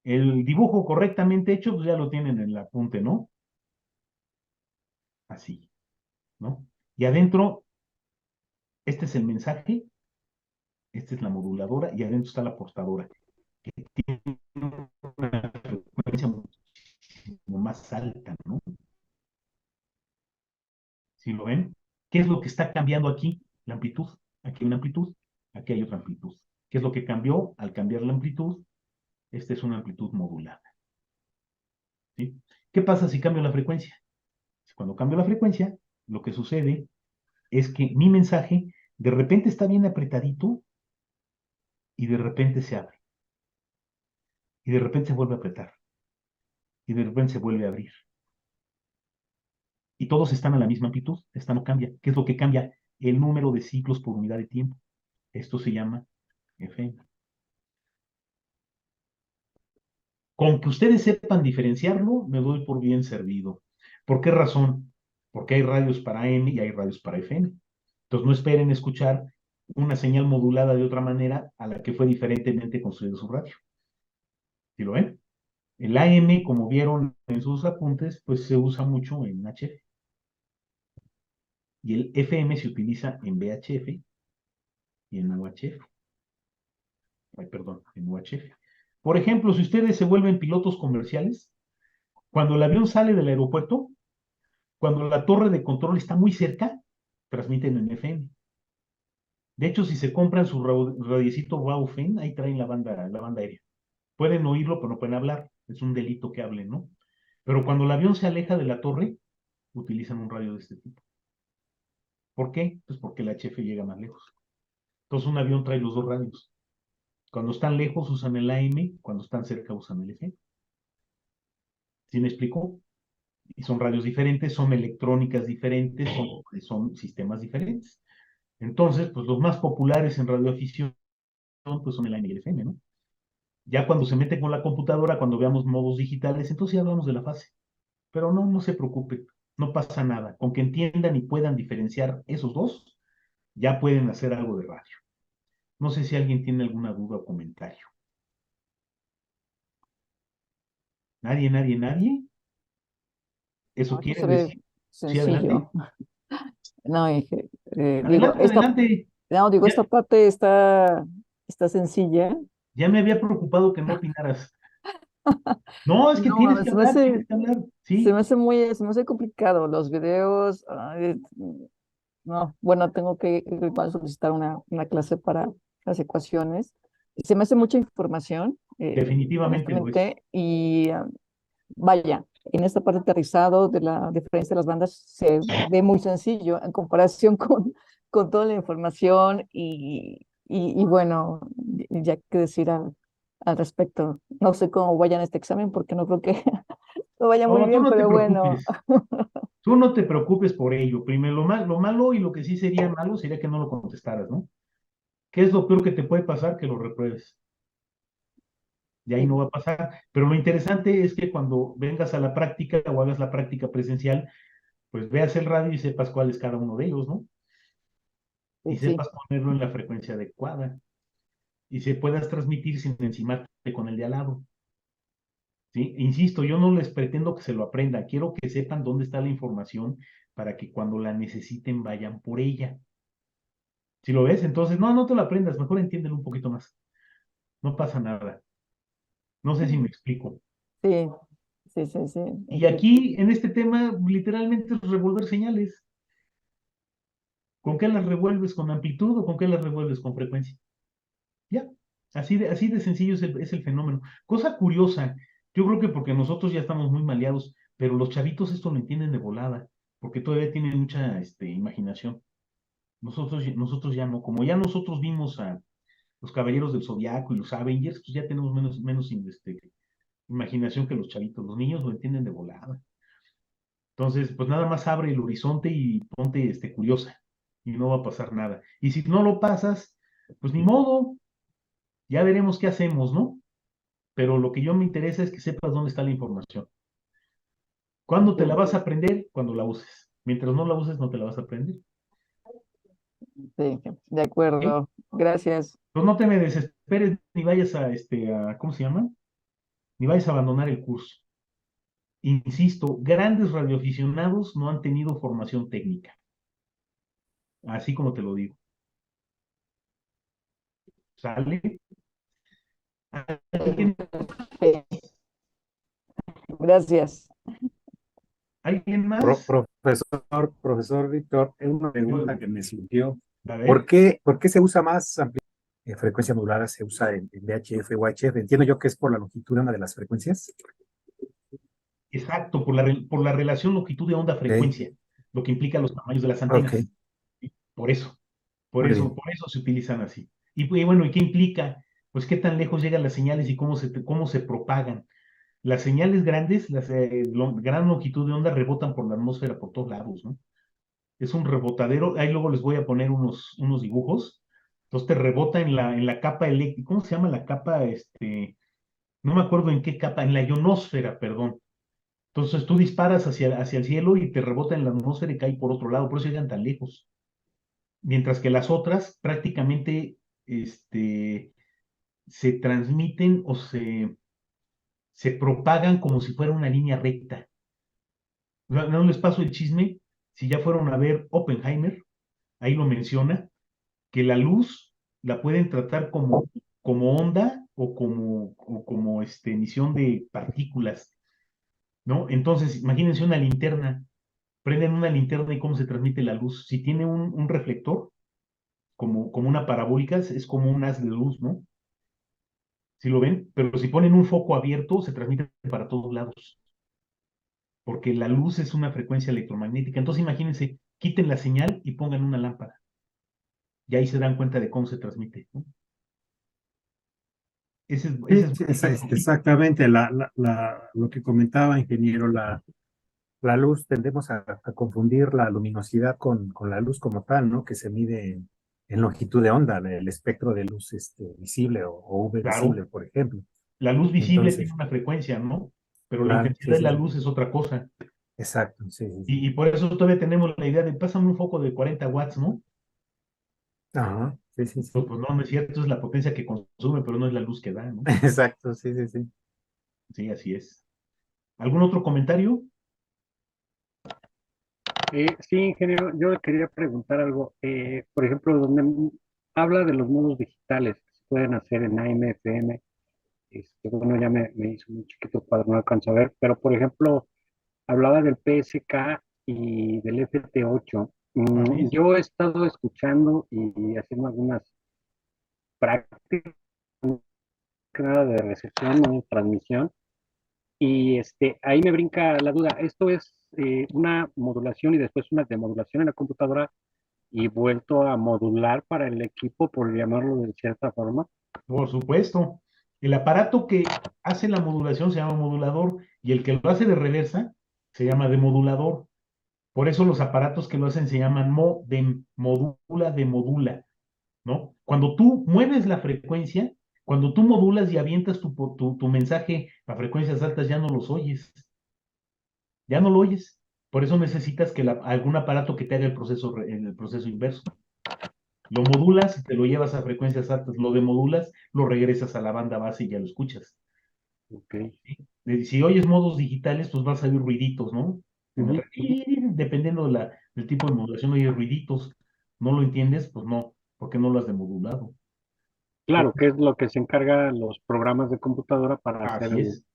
El dibujo correctamente hecho, pues ya lo tienen en el apunte, ¿no? Así, ¿no? Y adentro, este es el mensaje, esta es la moduladora y adentro está la portadora, que tiene una frecuencia muchísimo más alta, ¿no? ¿Sí lo ven? ¿Qué es lo que está cambiando aquí? La amplitud. Aquí hay una amplitud, aquí hay otra amplitud. ¿Qué es lo que cambió? Al cambiar la amplitud, esta es una amplitud modulada. ¿Sí? ¿Qué pasa si cambio la frecuencia? Cuando cambio la frecuencia, lo que sucede es que mi mensaje de repente está bien apretadito y de repente se abre. Y de repente se vuelve a apretar. Y de repente se vuelve a abrir. Y todos están a la misma amplitud. Esta no cambia. ¿Qué es lo que cambia? El número de ciclos por unidad de tiempo. Esto se llama FM. Con que ustedes sepan diferenciarlo, me doy por bien servido. ¿Por qué razón? Porque hay radios para AM y hay radios para FM. Entonces no esperen escuchar una señal modulada de otra manera a la que fue diferentemente construido su radio. ¿Sí lo ven? El AM, como vieron en sus apuntes, pues se usa mucho en HF. Y el FM se utiliza en VHF y en UHF. Ay, perdón, en UHF. Por ejemplo, si ustedes se vuelven pilotos comerciales, cuando el avión sale del aeropuerto, cuando la torre de control está muy cerca, transmiten en FM. De hecho, si se compran su radiecito Baofeng, ahí traen la banda aérea. Pueden oírlo, pero no pueden hablar. Es un delito que hablen, ¿no? Pero cuando el avión se aleja de la torre, utilizan un radio de este tipo. ¿Por qué? Pues porque el HF llega más lejos. Entonces un avión trae los dos radios. Cuando están lejos usan el AM, cuando están cerca usan el FM. ¿Sí me explicó? Y son radios diferentes, son electrónicas diferentes, son sistemas diferentes. Entonces, pues los más populares en radioafición pues son el AM y el FM, ¿no? Ya cuando se mete con la computadora, cuando veamos modos digitales, entonces ya hablamos de la fase. Pero no se preocupen, no pasa nada. Con que entiendan y puedan diferenciar esos dos, ya pueden hacer algo de radio. No sé si alguien tiene alguna duda o comentario. ¿Nadie? ¿Eso No, esto quiere se ve decir? Sí, adelante. sencillo. No, digo, Adelante. esta parte está sencilla. Ya me había preocupado que no opinaras. No, es que No, tienes que hablar, se me sí. hace se me hace complicado. Los videos, ay, no, bueno, tengo que igual solicitar una clase para las ecuaciones. Se me hace mucha información, Definitivamente lo es. honestamente, y vaya, en esta parte aterrizado de la diferencia de las bandas se ve muy sencillo en comparación con toda la información y bueno, ya que decir al respecto. No sé cómo vayan este examen porque no creo que lo vaya muy No, tú bien, no te pero bueno. preocupes. Tú no te preocupes por ello. Primero, lo malo y lo que sí sería malo sería que no lo contestaras, ¿no? ¿Qué es lo peor que te puede pasar? Que lo repruebes. De ahí no va a pasar. Pero lo interesante es que cuando vengas a la práctica o hagas la práctica presencial, pues veas el radio y sepas cuál es cada uno de ellos, ¿no? Y Sí, sepas ponerlo en la frecuencia adecuada. Y se puedas transmitir sin encimarte con el de al lado. ¿Sí? Insisto, yo no les pretendo que se lo aprendan, quiero que sepan dónde está la información para que cuando la necesiten vayan por ella. Si lo ves, entonces, no te lo aprendas, mejor entiéndelo un poquito más. No pasa nada. No sé si me explico. sí, sí, sí, sí. Y aquí, en este tema, literalmente es revolver señales. ¿Con qué las revuelves? ¿Con amplitud o con qué las revuelves? Con frecuencia. Ya, así de sencillo es el fenómeno. Cosa curiosa, yo creo que porque nosotros ya estamos muy maleados, pero los chavitos esto lo entienden de volada, porque todavía tienen mucha imaginación. Nosotros ya no, como ya nosotros vimos a los Caballeros del Zodiaco y los Avengers, pues ya tenemos menos imaginación que los chavitos. Los niños lo entienden de volada. Entonces, pues nada más abre el horizonte y ponte curiosa, y no va a pasar nada. Y si no lo pasas, pues ni modo, ya veremos qué hacemos, ¿no? Pero lo que yo me interesa es que sepas dónde está la información. ¿Cuándo te la vas a aprender? Cuando la uses. Mientras no la uses, no te la vas a aprender. Sí, de ¿Ok? acuerdo. Gracias. Pues no te me desesperes ni vayas ¿cómo se llama? Ni vayas a abandonar el curso. Insisto, grandes radioaficionados no han tenido formación técnica. Así como te lo digo. ¿Sale? ¿Alguien, Gracias. ¿alguien más? Profesor Víctor, es una Yo, pregunta que me surgió. a ver, ¿Por qué se usa más frecuencia modulada? ¿Se usa en VHF o UHF? Entiendo yo que es por la longitud de una de las frecuencias. exacto, por la relación longitud de Ok, onda-frecuencia, lo que implica los tamaños de las ok, antenas. Por eso. Por muy eso, bien. por eso se utilizan así. Y bueno, ¿y qué implica? Pues qué tan lejos llegan las señales y cómo se propagan. Las señales grandes, gran longitud de onda rebotan por la atmósfera por todos lados, ¿no? Es un rebotadero. Ahí luego les voy a poner unos dibujos. Entonces te rebota en la capa eléctrica. ¿Cómo se llama la capa? No me acuerdo en qué capa, en la ionosfera, perdón. Entonces tú disparas hacia el cielo y te rebota en la atmósfera y cae por otro lado, por eso llegan tan lejos. Mientras que las otras prácticamente se transmiten o se propagan como si fuera una línea recta. No les paso el chisme, si ya fueron a ver Oppenheimer, ahí lo menciona, que la luz la pueden tratar como onda o como emisión de partículas, ¿no? Entonces, imagínense una linterna, prenden una linterna y cómo se transmite la luz. Si tiene un reflector, como una parabólica, es como un haz de luz, ¿no? Si lo ven, pero si ponen un foco abierto, se transmite para todos lados, porque la luz es una frecuencia electromagnética. Entonces, imagínense, quiten la señal y pongan una lámpara, y ahí se dan cuenta de cómo se transmite, ¿no? Ese Sí, es sí, básicamente. exactamente lo que comentaba, ingeniero, la luz, tendemos a confundir la luminosidad con la luz como tal, ¿no? Que se mide en longitud de onda, el espectro de luz visible o UV Claro, visible, por ejemplo. la luz visible tiene Entonces, una frecuencia, ¿no? Pero la claro, intensidad sí, de sí, la sí, luz es otra cosa. exacto, sí, sí, sí. Y por eso todavía tenemos la idea de, pásame un foco de 40 watts, ¿no? Ajá, sí, sí, Pues, sí. pues no es cierto, es la potencia que consume, pero no es la luz que da, ¿no? Exacto, sí, sí, sí. Sí, así es. ¿Algún otro comentario? Sí, ingeniero, yo le quería preguntar algo. Por ejemplo, donde habla de los modos digitales que se pueden hacer en AM, FM, bueno, ya me hizo muy chiquito para no alcanzo a ver, pero por ejemplo, hablaba del PSK y del FT8. Así es. Yo he estado escuchando y haciendo algunas prácticas, que nada de recepción o de transmisión, y ahí me brinca la duda. ¿Esto es una modulación y después una demodulación en la computadora y vuelto a modular para el equipo, por llamarlo de cierta forma? Por supuesto. El aparato que hace la modulación se llama modulador y el que lo hace de reversa se llama demodulador. Por eso los aparatos que lo hacen se llaman modem, modula de modula, ¿no? Cuando tú mueves la frecuencia, cuando tú modulas y avientas tu mensaje a frecuencias altas, ya no los oyes, ya no lo oyes. Por eso necesitas que algún aparato que te haga el proceso inverso. Lo modulas y te lo llevas a frecuencias altas, lo demodulas, lo regresas a la banda base y ya lo escuchas. Ok. Si oyes modos digitales, pues vas a oír ruiditos, ¿no? Ujú. Dependiendo del tipo de modulación, oyes ruiditos. ¿No lo entiendes? Pues no, porque no lo has demodulado. Claro, que es lo que se encarga los programas de computadora para hacer Así es.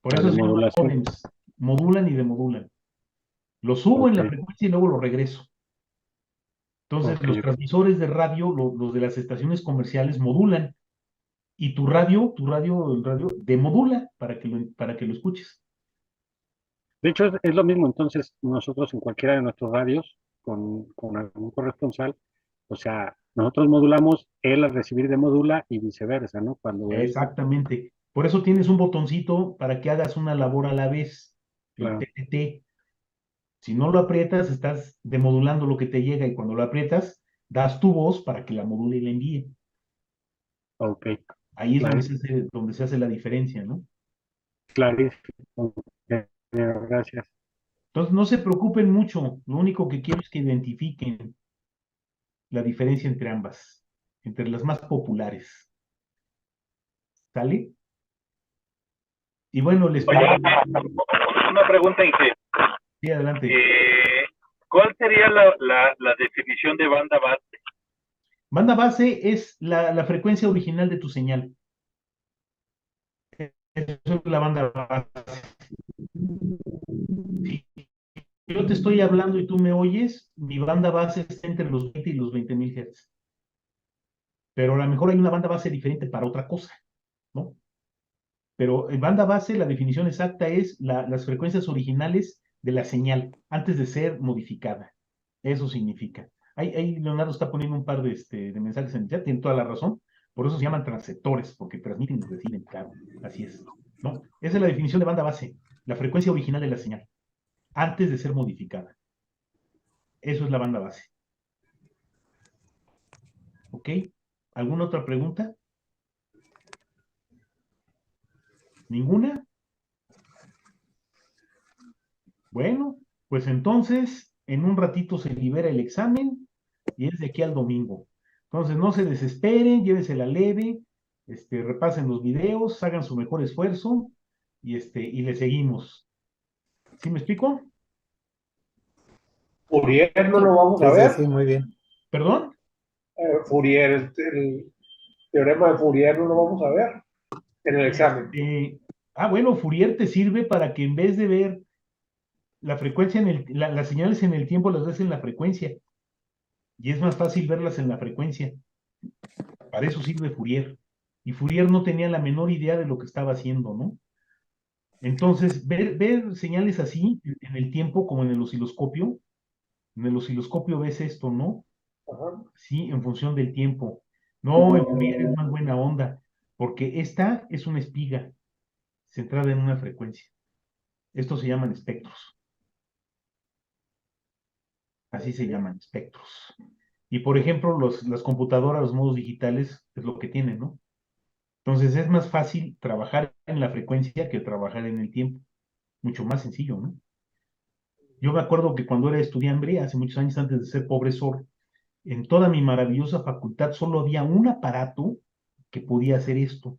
Por la eso se llaman demodulación. modems. Modulan y demodulan. Lo subo en la Ok, frecuencia y luego lo regreso. Entonces, ok, los transmisores de radio, los de las estaciones comerciales, modulan. Y el radio, demodula para que lo escuches. De hecho, es lo mismo. Entonces, nosotros en cualquiera de nuestros radios, con algún corresponsal, o sea, nosotros modulamos, él al recibir demodula y viceversa, ¿no? Cuando él, Exactamente. Por eso tienes un botoncito para que hagas una labor a la vez, el claro, TTT. Si no lo aprietas, estás demodulando lo que te llega y cuando lo aprietas, das tu voz para que la module y la envíe. ok, Ahí es claro, donde se hace la diferencia, ¿no? clarísimo. Gracias. Entonces, no se preocupen mucho. Lo único que quiero es que identifiquen la diferencia entre ambas, entre las más populares. ¿Sale? Y bueno, les Oye, pedí. una pregunta, Inge. Sí, adelante. ¿Cuál sería la definición de banda base? Banda base es la frecuencia original de tu señal. Eso es la banda base. Si yo te estoy hablando y tú me oyes, mi banda base está entre los 20 y los 20,000 Hz. Pero a lo mejor hay una banda base diferente para otra cosa, ¿no? Pero en banda base, la definición exacta es las frecuencias originales de la señal, antes de ser modificada. Eso significa. Ahí Leonardo está poniendo un par de mensajes en el chat, tiene toda la razón. Por eso se llaman transceptores, porque transmiten y reciben, claro. Así es, ¿no? Esa es la definición de banda base, la frecuencia original de la señal, antes de ser modificada. Eso es la banda base. ¿Ok? ¿Alguna otra pregunta? ¿Ninguna? Bueno, pues entonces en un ratito se libera el examen y es de aquí al domingo. Entonces no se desesperen, llévensela leve, repasen los videos, hagan su mejor esfuerzo y le seguimos. ¿Sí me explico? Fourier no lo vamos a Sí, ver. sí, sí, muy bien. ¿Perdón? Fourier, el teorema de Fourier no lo vamos a ver en el examen. Bueno, Fourier te sirve para que en vez de ver la frecuencia las señales en el tiempo las ves en la frecuencia. Y es más fácil verlas en la frecuencia. Para eso sirve Fourier. Y Fourier no tenía la menor idea de lo que estaba haciendo, ¿no? Entonces, ver señales así en el tiempo, como en el osciloscopio ves esto, ¿no? Ajá. Sí, en función del tiempo. No, en Fourier es más buena onda, porque esta es una espiga centrada en una frecuencia. Estos se llaman espectros. Así se llaman espectros. Y por ejemplo, las computadoras, los modos digitales, es lo que tienen, ¿no? Entonces es más fácil trabajar en la frecuencia que trabajar en el tiempo. Mucho más sencillo, ¿no? Yo me acuerdo que cuando era estudiante, hace muchos años antes de ser profesor, en toda mi maravillosa facultad solo había un aparato que podía hacer esto.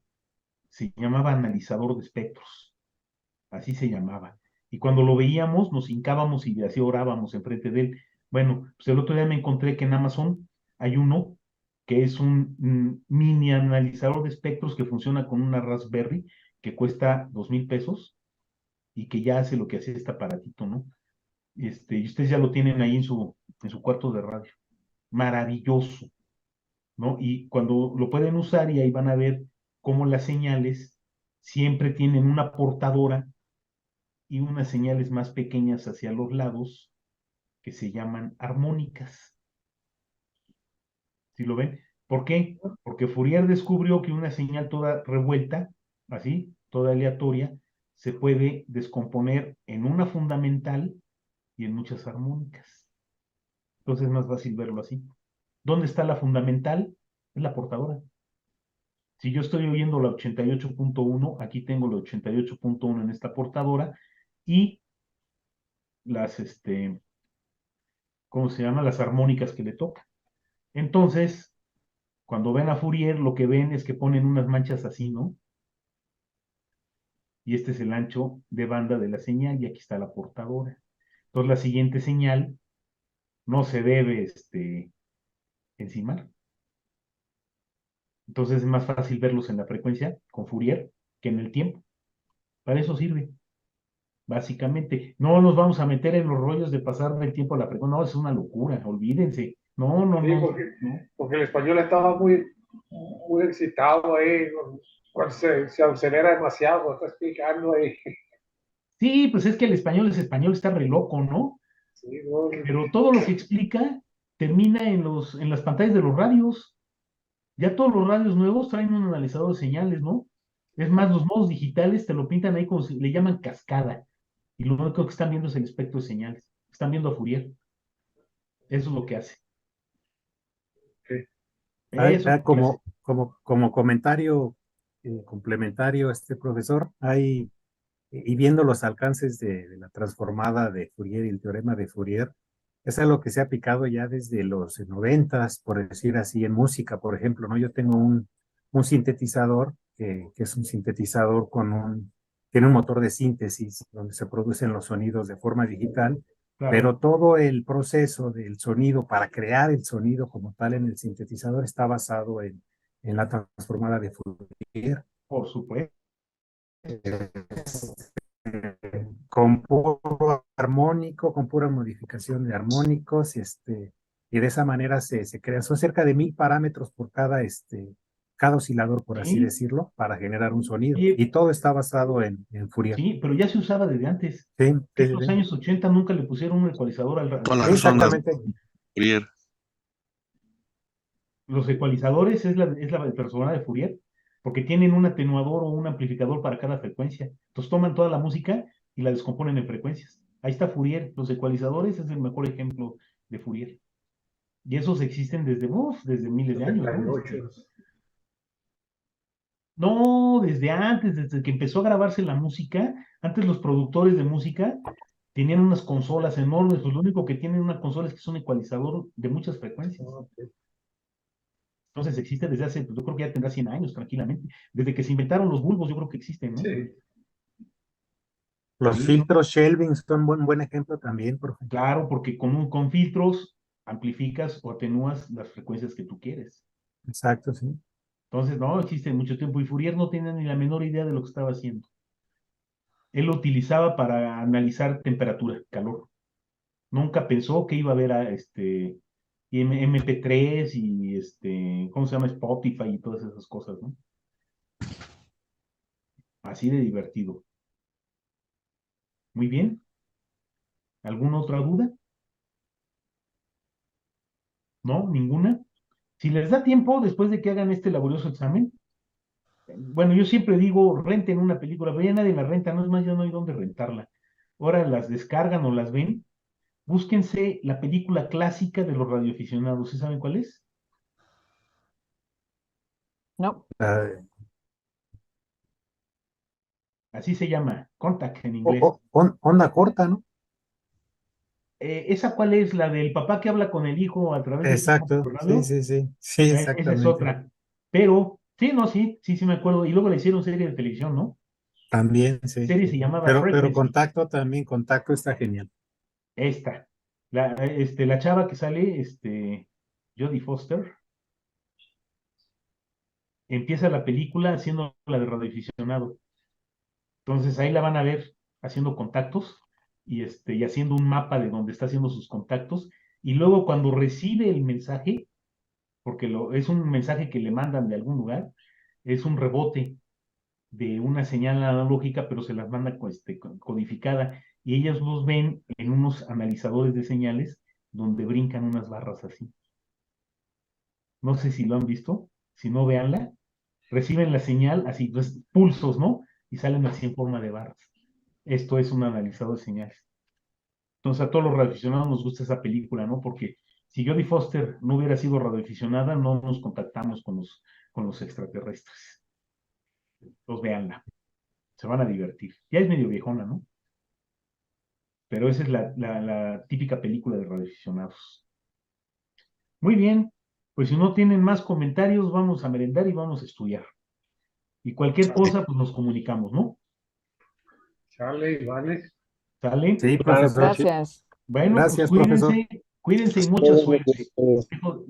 Se llamaba analizador de espectros. Así se llamaba. Y cuando lo veíamos, nos hincábamos y así orábamos enfrente de él. Bueno, pues el otro día me encontré que en Amazon hay uno que es un mini analizador de espectros que funciona con una Raspberry que cuesta 2,000 pesos y que ya hace lo que hacía este aparatito, ¿no? Y ustedes ya lo tienen ahí en su cuarto de radio. Maravilloso, ¿no? Y cuando lo pueden usar y ahí van a ver cómo las señales siempre tienen una portadora y unas señales más pequeñas hacia los lados que se llaman armónicas. ¿Sí lo ven? ¿Por qué? Porque Fourier descubrió que una señal toda revuelta, así, toda aleatoria, se puede descomponer en una fundamental y en muchas armónicas. Entonces es más fácil verlo así. ¿Dónde está la fundamental? Es la portadora. Si yo estoy oyendo la 88.1, aquí tengo la 88.1 en esta portadora y las, ¿cómo se llama? Las armónicas que le toca. Entonces, cuando ven a Fourier, lo que ven es que ponen unas manchas así, ¿no? Y este es el ancho de banda de la señal y aquí está la portadora. Entonces, la siguiente señal no se debe, encimar. Entonces, es más fácil verlos en la frecuencia con Fourier que en el tiempo. Para eso sirve. Básicamente, no nos vamos a meter en los rollos de pasar el tiempo a la frecuencia. No, es una locura, olvídense. No, no, Sí, no, porque, porque el español estaba muy excitado ahí, cuando se acelera demasiado, está explicando ahí. Sí, pues es que el español está re loco, ¿no? Sí, no, Pero todo lo que explica termina en las pantallas de los radios. Ya todos los radios nuevos traen un analizador de señales, ¿no? Es más, los modos digitales te lo pintan ahí como si le llaman cascada. Y lo único que están viendo es el espectro de señales. Están viendo a Fourier. Eso es lo que hace. Eso es lo que hace. Como comentario complementario, profesor, y viendo los alcances de la transformada de Fourier y el teorema de Fourier, es algo que se ha aplicado ya desde los noventas, por decir así, en música, por ejemplo, ¿no? Yo tengo un sintetizador que es un sintetizador tiene un motor de síntesis donde se producen los sonidos de forma digital, Claro, pero todo el proceso del sonido para crear el sonido como tal en el sintetizador está basado en la transformada de Fourier. por supuesto. Con puro armónico, con pura modificación de armónicos, y de esa manera se crean. Son cerca de 1000 parámetros por cada oscilador, por así Sí, decirlo, para generar un sonido. oye, Y todo está basado en Fourier. sí, pero ya se usaba desde antes. Sí, Que sí, en los sí. años 80 nunca le pusieron un ecualizador Con las ondas de Exactamente. Fourier. Los ecualizadores es la persona de Fourier, porque tienen un atenuador o un amplificador para cada frecuencia. Entonces toman toda la música y la descomponen en frecuencias. Ahí está Fourier. Los ecualizadores es el mejor ejemplo de Fourier. Y esos existen desde miles de años, ¿no? 78. No, desde antes, desde que empezó a grabarse la música, antes los productores de música tenían unas consolas enormes, pues lo único que tienen una consola es que es un ecualizador de muchas frecuencias. Entonces existe desde hace, pues, yo creo que ya tendrá 100 años tranquilamente. Desde que se inventaron los bulbos, yo creo que existen, ¿no? Sí. Los Sí, filtros Shelving son un buen ejemplo también, profe. claro, porque con filtros amplificas o atenúas las frecuencias que tú quieres. Exacto, sí. Entonces, no, existe mucho tiempo y Fourier no tenía ni la menor idea de lo que estaba haciendo. Él lo utilizaba para analizar temperatura, calor. Nunca pensó que iba a haber MP3 y ¿cómo se llama? Spotify y todas esas cosas, ¿no? Así de divertido. Muy bien. ¿Alguna otra duda? ¿No? ¿Ninguna? Si les da tiempo, después de que hagan este laborioso examen, bueno, yo siempre digo, renten una película, pero ya nadie la renta, no es más, ya no hay dónde rentarla. Ahora las descargan o las ven. Búsquense la película clásica de los radioaficionados. ¿Sí saben cuál es? No, Ah, Así se llama, Contact en inglés. onda corta, ¿no? ¿Esa cuál es? ¿La del papá que habla con el hijo a través del Exacto, sí, radio? sí, sí. Sí, Esa es exactamente. otra. Pero, sí, no, sí me acuerdo. Y luego le hicieron serie de televisión, ¿no? También, La sí. serie se llamaba Pero Frequency. Contacto también, Contacto está genial. Esta. La chava que sale, Jodie Foster, empieza la película haciendo la de radioaficionado. Entonces ahí la van a ver haciendo contactos y haciendo un mapa de donde está haciendo sus contactos. Y luego cuando recibe el mensaje, porque es un mensaje que le mandan de algún lugar, es un rebote de una señal analógica, pero se las manda codificada. Y ellas los ven en unos analizadores de señales donde brincan unas barras así. No sé si lo han visto, si no, véanla. Reciben la señal así, pues, pulsos, ¿no? Y salen así en forma de barras. Esto es un analizador de señales. Entonces a todos los radioaficionados nos gusta esa película, ¿no? Porque si Jodie Foster no hubiera sido radioaficionada, no nos contactamos con los extraterrestres. Entonces véanla, se van a divertir. Ya es medio viejona, ¿no? Pero esa es la típica película de radioaficionados. Muy bien, pues si no tienen más comentarios, vamos a merendar y vamos a estudiar. Y cualquier cosa, pues nos comunicamos, ¿no? Sale, vale. ¿Sale? Sí, profesor. Gracias. Bueno, Gracias, pues profesor. cuídense y mucha suerte. Dejo